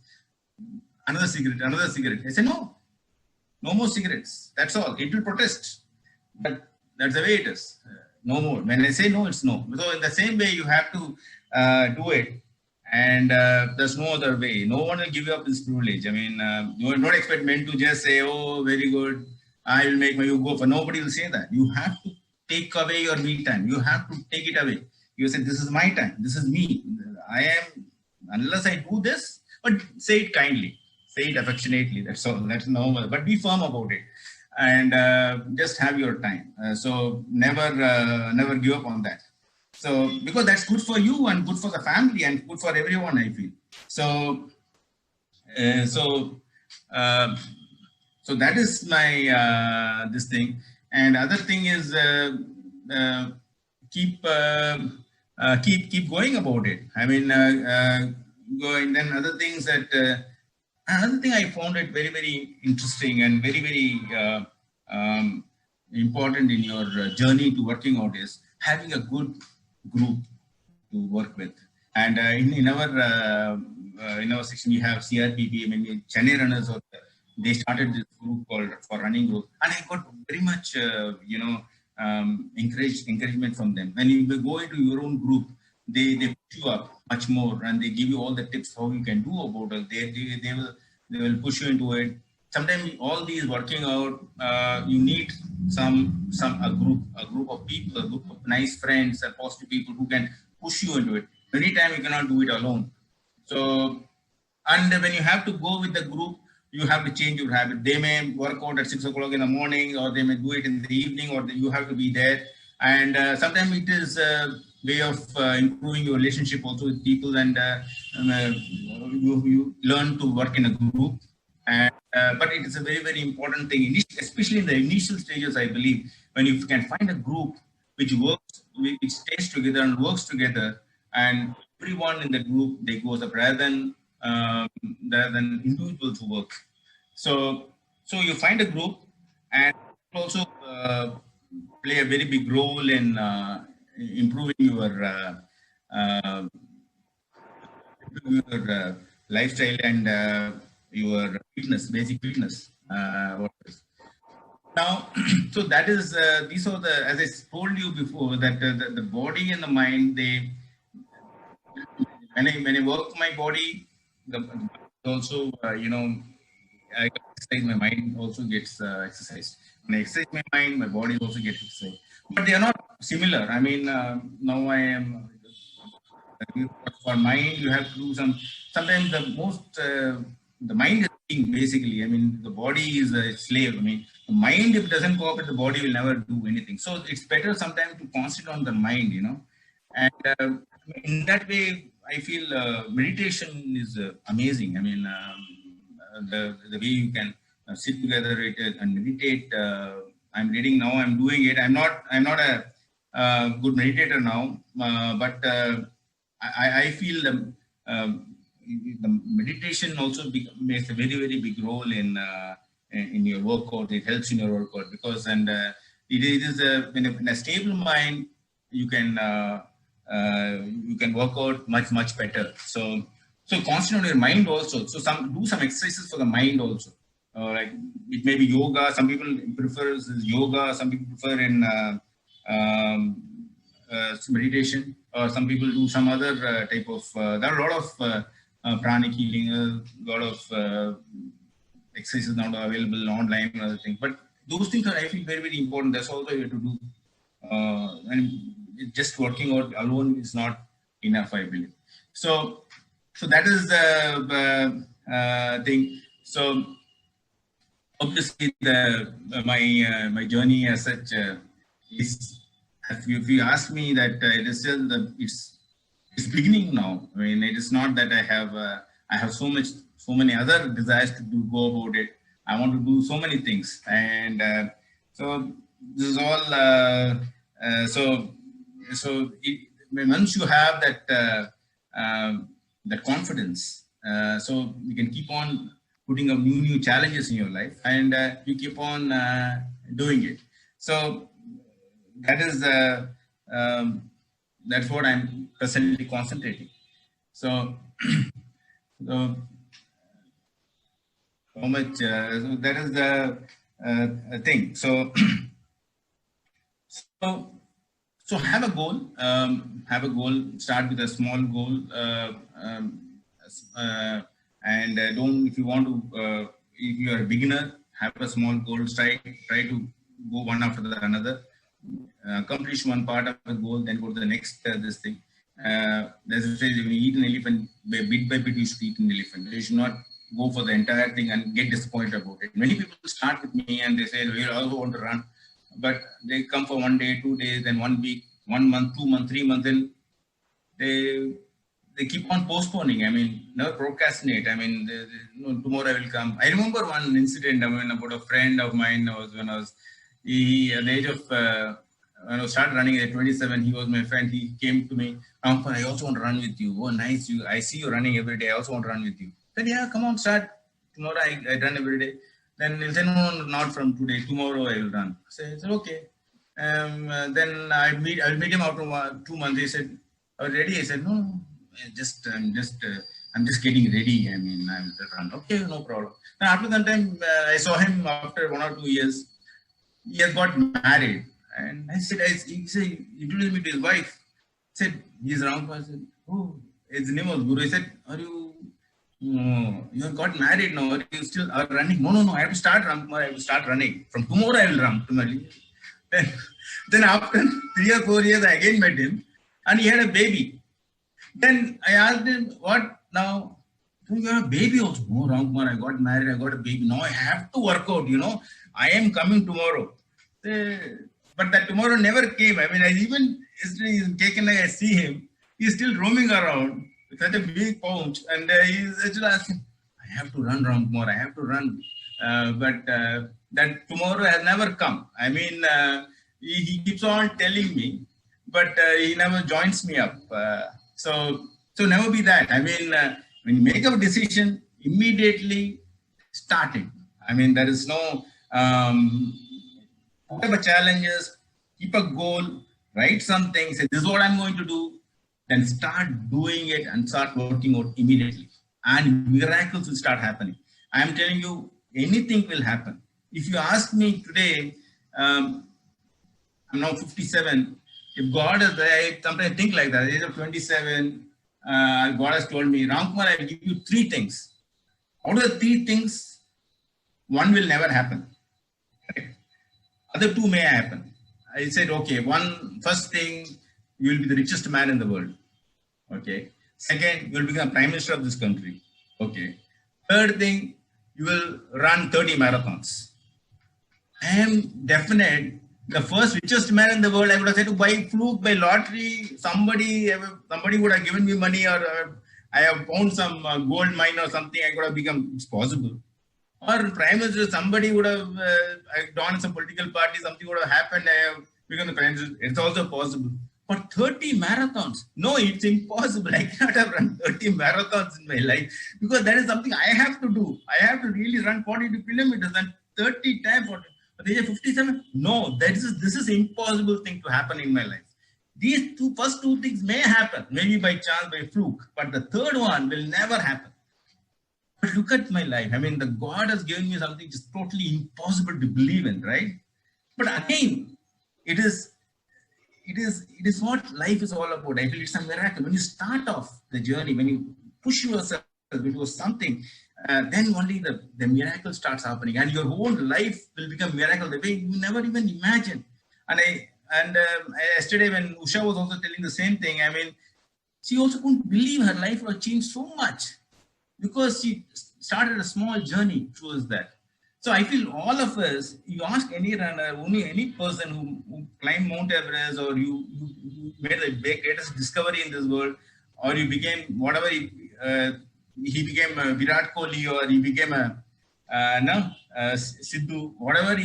Speaker 2: another cigarette. I say, no more cigarettes. That's all. It will protest. But that's the way it is. No more. When I say no, it's no. So in the same way, you have to do it. And there's no other way. No one will give you up this privilege. I mean, you don't expect men to just say, oh, very good, I will make you go for. Nobody will say that. You have to take away your me time. You have to take it away. You say, this is my time. This is me. Unless I do this, but say it kindly. Say it affectionately. That's all. That's normal. But be firm about it. And just have your time. So never give up on that. So because that's good for you and good for the family and good for everyone, I feel. So that is my this thing. And other thing is keep going about it. I mean, going. Then other things that. Another thing I found it very interesting and very important in your journey to working out is having a good group to work with. And in our section we have CRPP. I mean, Chennai runners, they started this group called for running group, and I got very much encouragement from them. When you go into your own group, they push you up much more, and they give you all the tips how you can do about it. They will push you into it. Sometimes all these working out, you need a group of people, a group of nice friends, and positive people who can push you into it. Many times you cannot do it alone. So, and when you have to go with the group, you have to change your habit. They may work out at 6 o'clock in the morning, or they may do it in the evening, or you have to be there. And sometimes it is a way of improving your relationship also with people, and you learn to work in a group. And, but it is a very important thing, especially in the initial stages, I believe, when you can find a group which stays together and works together, and everyone in the group, they goes up rather than individuals who work. So you find a group, and also play a very big role in improving your lifestyle and your fitness, basic fitness. Now, so that is these are the, as I told you before, that the body and the mind, when I work my body, also I got exercise, my mind also gets exercised. When I exercise my mind, my body also gets exercised. But they are not similar. I mean, now I am for mind. You have to do some. Sometimes the mind is king basically. I mean, the body is a slave. I mean, the mind if it doesn't cooperate, the body will never do anything. So it's better sometimes to concentrate on the mind, and in that way, I feel meditation is amazing. I mean, the way you can sit together and meditate. I'm reading now. I'm doing it. I'm not a good meditator now, but I feel the meditation also makes a very very big role in your workout. It helps in your workout because it is in a stable mind you can work out much better. So concentrate on your mind also. So do some exercises for the mind also. Like it may be yoga. Some people prefer yoga. Some people prefer in meditation. Or some people do some other type of. There are a lot of pranic healing. A lot of exercises now available online and other things. But those things are, I feel, very very important. That's all we have to do. And just working out alone is not enough, I believe. So that is the thing. So obviously my journey as such is, if you ask me, that it is still it's beginning now. I mean, it is not that I have so many other desires to go about it. I want to do so many things, and so this is all. Once you have that confidence, so you can keep on putting up new challenges in your life, and you keep on doing it. So that is that's what I'm presently concentrating. So how much? So that is the thing. So have a goal. Start with a small goal, and don't. If you want to, if you are a beginner, have a small goal. Try to go one after another. Accomplish one part of the goal, then go to the next this thing. As I say, when you eat an elephant, bit by bit you should eat an elephant. You should not go for the entire thing and get disappointed about it. Many people start with me and they say, we also want to run. But they come for 1 day, 2 days, then 1 week, 1 month, 2 months, 3 months, then they keep on postponing. I mean, never procrastinate. I mean, tomorrow I will come. I remember one incident. I mean, about a friend of mine when I was at the age of when I started running at 27. He was my friend. He came to me, Ramkumar, I also want to run with you. Oh, nice! I see you running every day. I also want to run with you. I said, yeah, come on, start. Tomorrow I run every day. Then he'll say, no, not from today. Tomorrow I will run. So I said, okay. Then I'll meet him after 2 months. He said, are you ready? I said, no, I'm just getting ready. I mean, I will run. Okay, no problem. Now after that time, I saw him after 1 or 2 years. He has got married. And I said, he introduced me to his wife. I said, he's Ramkumar. I said, oh, his name was Guru. I said, you have got married now. Are you still running? No. I have to start, Ramkumar. I will start running. From tomorrow I will run. Then after 3 or 4 years, I again met him. And he had a baby. Then I asked him, what now? So you have a baby also. No, Ramkumar, I got married. I got a baby. Now I have to work out, I am coming tomorrow. But that tomorrow never came. I mean, yesterday taken, I see him. He's still roaming around with such a big pouch. And he's still asking, I have to run, Ramkumar. I have to run. But that tomorrow has never come. I mean, he keeps on telling me, but he never joins me up. So never be that. I mean, when you make a decision, immediately start it. I mean, there is no whatever challenges, keep a goal, write something, say this is what I'm going to do, then start doing it and start working out immediately. And miracles will start happening. I am telling you, anything will happen. If you ask me today, I'm now 57. If God is there, I sometimes think like that. At the age of 27, God has told me, Ramkumar, I will give you 3 things. Out of the 3 things, one will never happen. Correct? Other two may happen. I said, okay, first thing, you will be the richest man in the world. Okay. Second, you will become prime minister of this country. Okay. Third thing, you will run 30 marathons. I am definite. The first richest man in the world, I would have said to buy fluke, by lottery. Somebody would have given me money, or I have found some gold mine or something. I could have become. It's possible. Or prime minister, somebody would have done some political party. Something would have happened. I have become the prime minister. It's also possible. But 30 marathons? No, it's impossible. I cannot have run 30 marathons in my life, because that is something I have to do. I have to really run 42 kilometers and 30 times. At the age of 57? No, this is impossible thing to happen in my life. These first two things may happen, maybe by chance, by fluke, but the third one will never happen. But look at my life. I mean, the God has given me something just totally impossible to believe in, right? But again, it is what life is all about. I feel it's a miracle. When you start off the journey, when you push yourself into something, then only the miracle starts happening, and your whole life will become miracle the way you never even imagine. And yesterday when Usha was also telling the same thing, I mean, she also couldn't believe her life would have changed so much, because she started a small journey towards that. So I feel all of us, you ask any runner, only any person who climbed Mount Everest, or you made the greatest discovery in this world, or you became whatever he became a Virat Kohli, or he became a Sidhu, whatever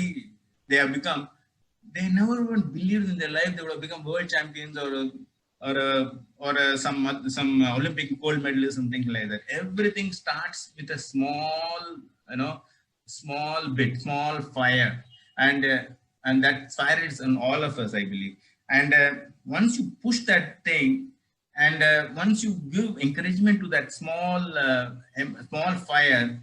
Speaker 2: they have become, they never even believed in their life they would have become world champions, or some Olympic gold medalist, something like that. Everything starts with a small bit, small fire, and that fire is in all of us, I believe. And once you push that thing, and once you give encouragement to that small fire,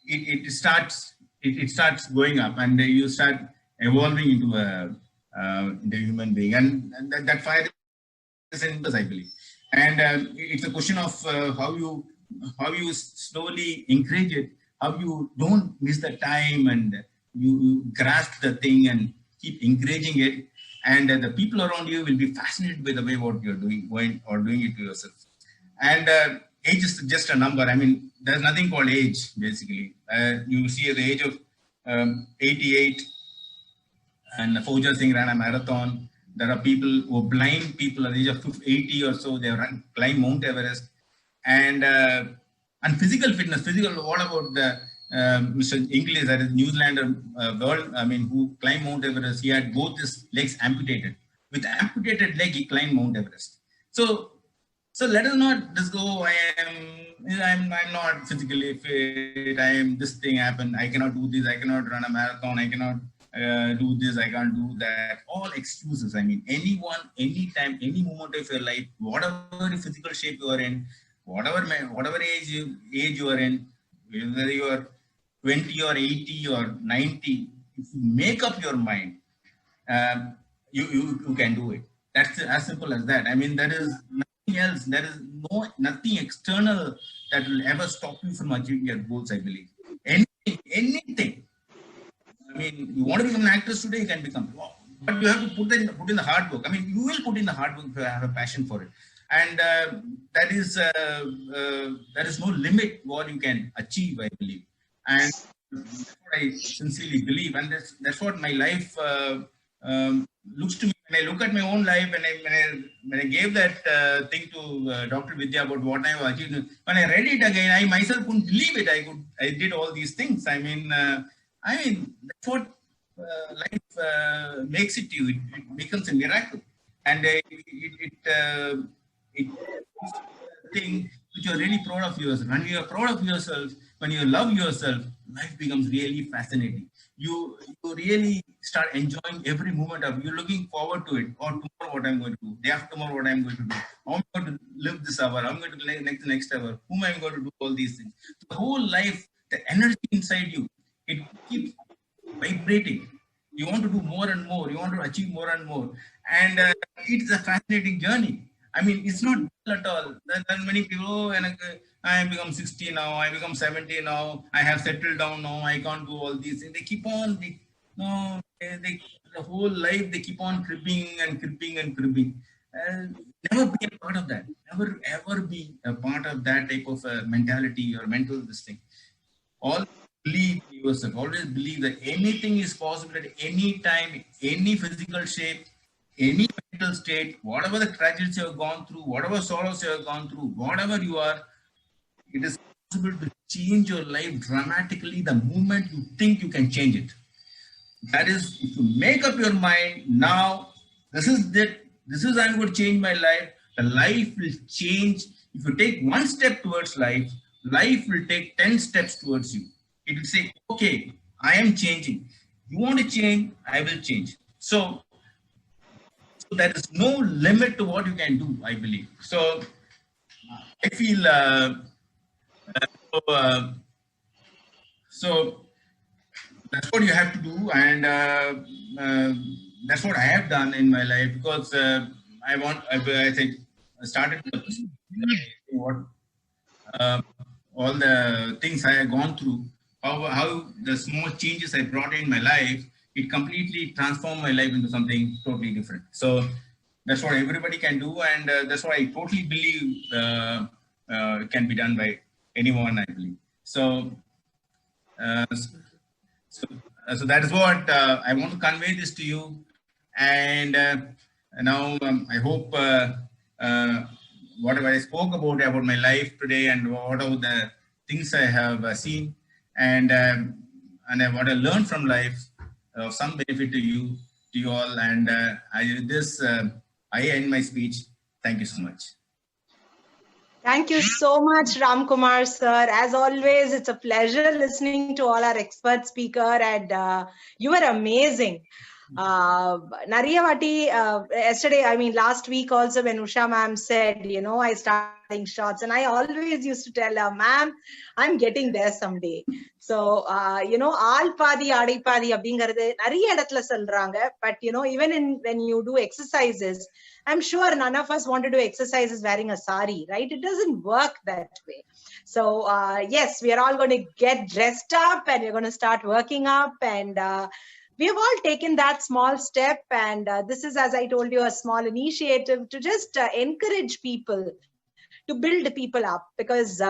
Speaker 2: it starts going up, and you start evolving into a human being, and that fire is in us, I believe. And it's a question of how you slowly encourage it, how you don't miss the time, and you grasp the thing and keep encouraging it. And the people around you will be fascinated by the way what you're doing, doing it to yourself. And age is just a number. I mean, there's nothing called age, basically. You see at the age of 88, and Fauja Singh ran a marathon. There are people who are blind people at the age of 80 or so, they have climbed Mount Everest. And physical fitness, what about the Mr. English, that is New Zealander who climbed Mount Everest? He had both his legs amputated. With amputated leg, he climbed Mount Everest. So let us not just go, I'm not physically fit, this thing happened, I cannot do this, I cannot run a marathon, I cannot do this, I can't do that. All excuses. I mean, anyone, anytime, any moment of your life, whatever physical shape you are in, whatever age you are in, whether you are 20 or 80 or 90, if you make up your mind, you can do it. That's as simple as that. I mean, there is nothing else. There is nothing external that will ever stop you from achieving your goals, I believe. Anything. I mean, you want to become an actress today, you can become. But you have to put in the hard work. I mean, you will put in the hard work if you have a passion for it. And there is no limit what you can achieve, I believe. And that's what I sincerely believe. And that's what my life looks to me. When I look at my own life, and when I gave that thing to Dr. Vidyaa about what I have achieved, when I read it again, I myself couldn't believe it. I did all these things. I mean, that's what life makes it to you. It becomes a miracle. And it's a thing which you're really proud of yourself. When you are proud of yourself, when you love yourself, life becomes really fascinating. You really start enjoying every moment of you, looking forward to it. Or tomorrow what I'm going to do, day after tomorrow what I'm going to do, how I'm going to live this hour, I'm going to live the next hour, whom I'm going to do, all these things. The whole life, the energy inside you, it keeps vibrating. You want to do more and more, you want to achieve more and more. And it's a fascinating journey. I mean, it's not at all. There are many people, I have become 60 now, I become 70 now, I have settled down now, I can't do all these things. They keep on, the whole life, they keep on cribbing and cribbing and cribbing. Never be a part of that. Never ever be a part of that type of mentality or mental this thing. Always believe yourself. Always believe that anything is possible at any time, any physical shape, any mental state, whatever the tragedies you have gone through, whatever sorrows you have gone through, whatever you are, it is possible to change your life dramatically the moment you think you can change it. That is, if you make up your mind now, this is I'm going to change my life. The life will change. If you take one step towards life, life will take 10 steps towards you. It will say, okay, I am changing. You want to change, I will change. So there is no limit to what you can do, I believe. So I feel so that's what you have to do, and that's what I have done in my life, because I think I started what all the things I have gone through, how the small changes I brought in my life, it completely transformed my life into something totally different. So that's what everybody can do, and that's what I totally believe it can be done by anyone, I believe. So so that is what I want to convey this to you. And now I hope whatever I spoke about my life today, and whatever the things I have seen, and what I learned from life, of some benefit to you all. And I end my speech. Thank you so much.
Speaker 1: Thank you so much, Ramkumar sir. As always, it's a pleasure listening to all our expert speaker, and you were amazing. Nariyavati, yesterday, I mean, last week also, when Usha ma'am said, I starting shots, and I always used to tell her, ma'am, I'm getting there someday. So, all padi, aadi padi, abingaradhu, nariya edathla solranga. But, even when you do exercises, I'm sure none of us want to do exercises wearing a sari, right? It doesn't work that way. So, yes, we are all going to get dressed up, and we're going to start working up, and we have all taken that small step, and this is, as I told you, a small initiative to just encourage people, to build people up, because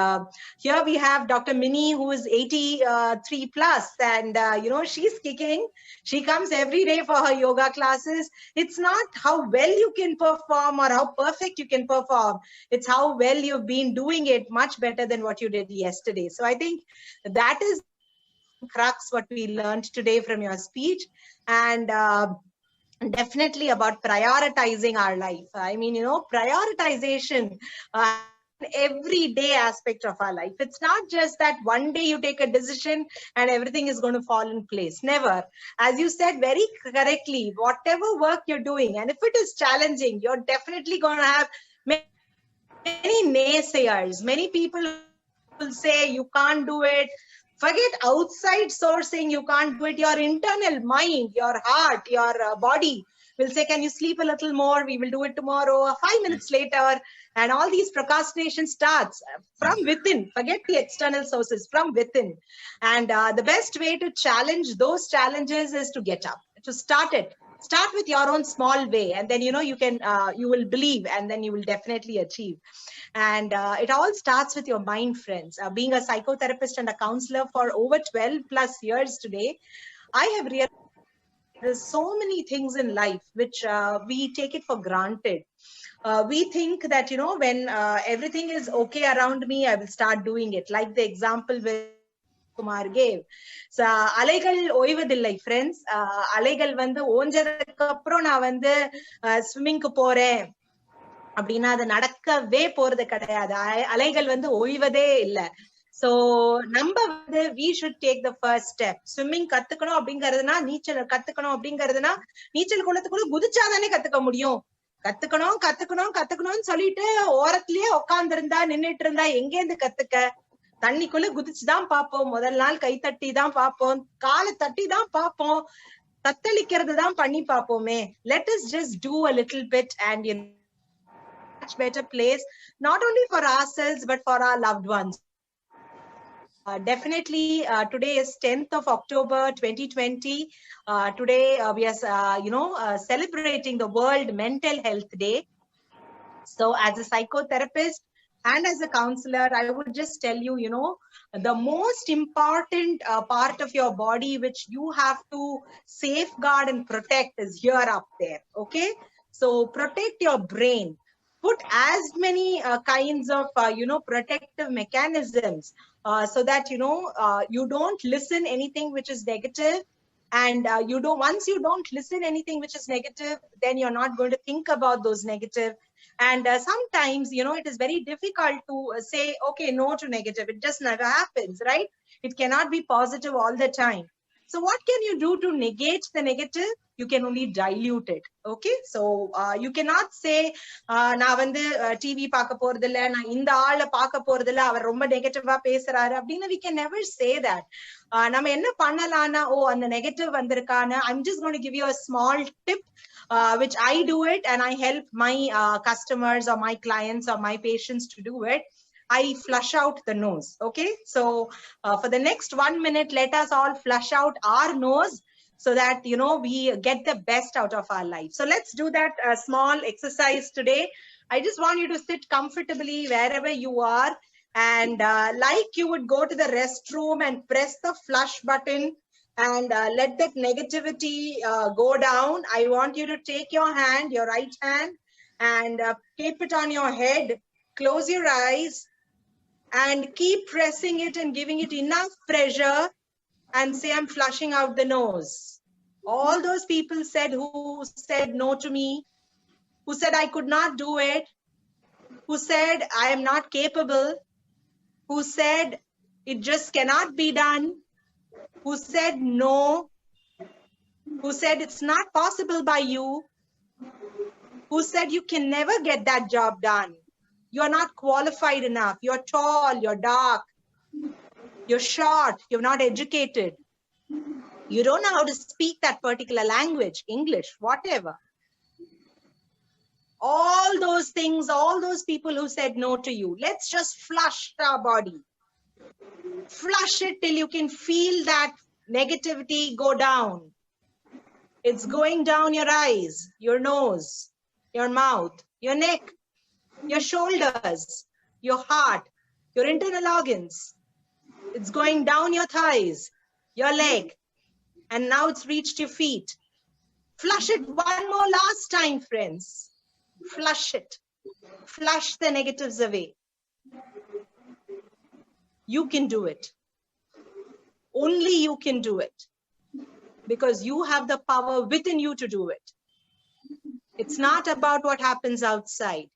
Speaker 1: here we have Dr. Minnie, who is 83 plus, and she's kicking. She comes every day for her yoga classes. It's not how well you can perform or how perfect you can perform. It's how well you've been doing it much better than what you did yesterday. So I think that is crux what we learned today from your speech, and definitely about prioritizing our life. I mean, prioritization everyday aspect of our life. It's not just that one day you take a decision and everything is going to fall in place. Never. As you said very correctly, whatever work you're doing, and if it is challenging, you're definitely going to have many naysayers. Many people will say you can't do it. Forget outside sourcing, you can't do it. Your internal mind, your heart, your body will say, can you sleep a little more? We will do it tomorrow, 5 minutes later. And all these procrastination starts from within. Forget the external sources, from within. And the best way to challenge those challenges is to get up, to start it. Start with your own small way, and then you will believe, and then you will definitely achieve. And it all starts with your mind, friends. Being a psychotherapist and a counselor for over 12 plus years today, I have realized there's so many things in life which we take it for granted. We think that, when everything is okay around me, I will start doing it. Like the example with Kumar gave. So, அலைகள் Oivathillai friends. அலைகள் வந்து ஓஞ்சதுக்கு அப்புறம் நான் வந்து ஸ்விம்மிங்க்கு போறேன் அப்படின்னா அது நடக்கவே போறது கிடையாது. அலைகள் வந்து ஓய்வதே இல்லை. So, நம்ம வந்து we should take the first step. Swimming கத்துக்கணும் அப்படிங்கறதுனா, நீச்சல் கத்துக்கணும் அப்படிங்கறதுனா, நீச்சல் குளத்துக்குள்ள குதிச்சாதானே கத்துக்க முடியும். கத்துக்கணும்னு சொல்லிட்டு ஓரத்திலேயே உட்கார்ந்து இருந்தா, நின்னுட்டு இருந்தா எங்கேருந்து கத்துக்க? தண்ணிக்குள்ள குதிச்சுதான் பார்ப்போம். முதல் நாள் கை தட்டி தான் பார்ப்போம், காலை தட்டி தான் பார்ப்போம், தத்தளிக்கிறது தான் பண்ணி பார்ப்போமே. Let us just do a little bit, and much better place, not only for ourselves, but for our loved ones. Definitely, today is 10th of October 2020. Today, we are, celebrating the World Mental Health Day. So as a psychotherapist and as a counselor, I would just tell you, the most important part of your body, which you have to safeguard and protect, is here up there. Okay. So protect your brain. Put as many kinds of, protective mechanisms so that, you don't listen anything which is negative. And once you don't listen anything which is negative, then you're not going to think about those negative. And sometimes, it is very difficult to say, okay, no to negative. It just never happens, right? It cannot be positive all the time. So what can you do to negate the negative? You can only dilute it. Okay. So you cannot say, நான் வந்து TV பார்க்க போறதில்ல, நான் இந்த ஆளை பார்க்க போறதில்ல, அவர் ரொம்ப நெகட்டிவா பேசுறாரு அப்படின்னு. We can never say that. நம்ம என்ன பண்ணலாம்னா, அந்த negative வந்திருக்கான, I'm just going to give you a small tip, which I do it and I help my customers or my clients or my patients to do it. I flush out the nose. Okay. So for the next 1 minute, let us all flush out our nose so that, we get the best out of our life. So let's do that small exercise today. I just want you to sit comfortably wherever you are. And like you would go to the restroom and press the flush button and let that negativity go down. I want you to take your hand, your right hand, and keep it on your head. Close your eyes and keep pressing it and giving it enough pressure and say, I'm flushing out the nose. All those people who said no to me, who said I could not do it, who said I am not capable, who said it just cannot be done, who said no, who said it's not possible by you, who said you can never get that job done. You're not qualified enough. You're tall, you're dark, you're short, you're not educated. You don't know how to speak that particular language, English, whatever. All those things, all those people who said no to you, let's just flush our body. Flush it till you can feel that negativity go down. It's going down your eyes, your nose, your mouth, your neck, your shoulders, your heart, your internal organs. It's going down your thighs, your leg, and now it's reached your feet. Flush it one more last time, friends. Flush it. Flush the negatives away. You can do it. Only you can do it. Because you have the power within you to do it. It's not about what happens outside.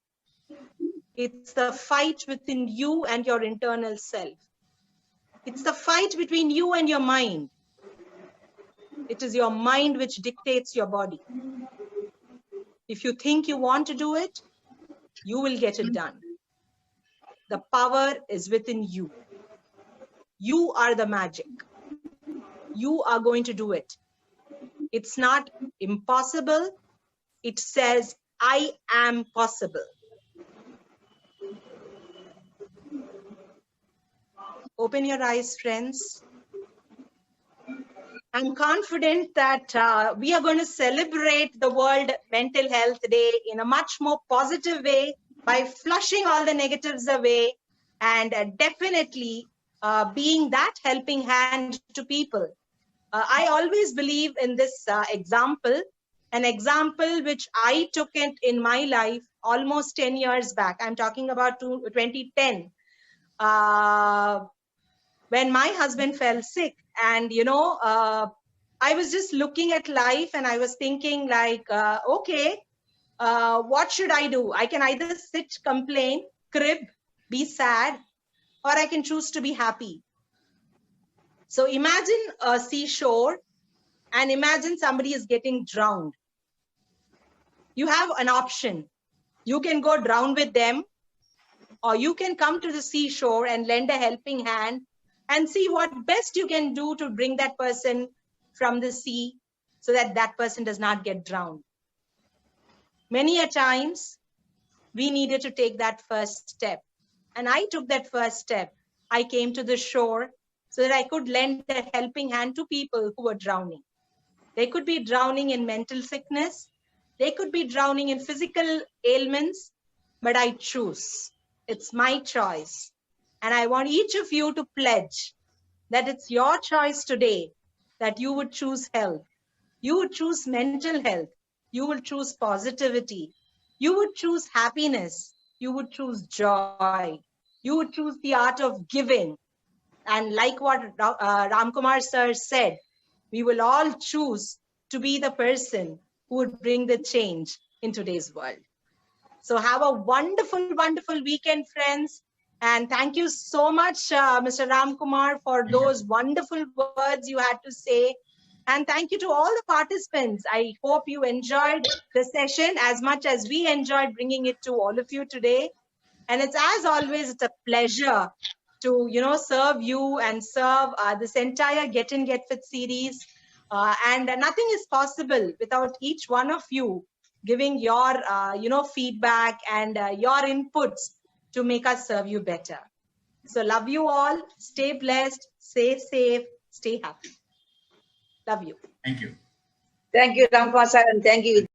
Speaker 1: It's the fight within you and your internal self. It's the fight between you and your mind. It is your mind which dictates your body. If you think you want to do it, you will get it done. The power is within you. You are the magic. You are going to do it. It's not impossible. It says, I am possible. Open your eyes, friends. I'm confident that we are going to celebrate the World Mental Health Day in a much more positive way by flushing all the negatives away and definitely being that helping hand to people. I always believe in this example, an example which I took it in my life almost 10 years back. I'm talking about 2010. When my husband fell sick, and I was just looking at life and I was thinking like, okay, what should I do? I can either sit, complain, crib, be sad, or I can choose to be happy. So imagine a seashore and imagine somebody is getting drowned. You have an option. You can go drown with them, or you can come to the seashore and lend a helping hand and see what best you can do to bring that person from the sea so that that person does not get drowned. Many a times we needed to take that first step. And I took that first step. I came to the shore so that I could lend a helping hand to people who were drowning. They could be drowning in mental sickness. They could be drowning in physical ailments, but I choose. It's my choice. And I want each of you to pledge that it's your choice today that you would choose health. You would choose mental health. You would choose positivity. You would choose happiness. You would choose joy. You would choose the art of giving. And like what Ramkumar sir said, we will all choose to be the person who would bring the change in today's world. So have a wonderful, wonderful weekend, friends. And thank you so much, Mr. Ramkumar, for those wonderful words you had to say. And thank you to all the participants. I hope you enjoyed the session as much as we enjoyed bringing it to all of you today. And it's, as always, it's a pleasure to, serve you and serve this entire Get In, Get Fit series. And nothing is possible without each one of you giving your, feedback and your inputs to make us serve you better. So love you all. Stay blessed, stay safe, stay happy. Love you.
Speaker 2: Thank you.
Speaker 3: Thank you, Ramkumar sir, and thank you, Vidyaa.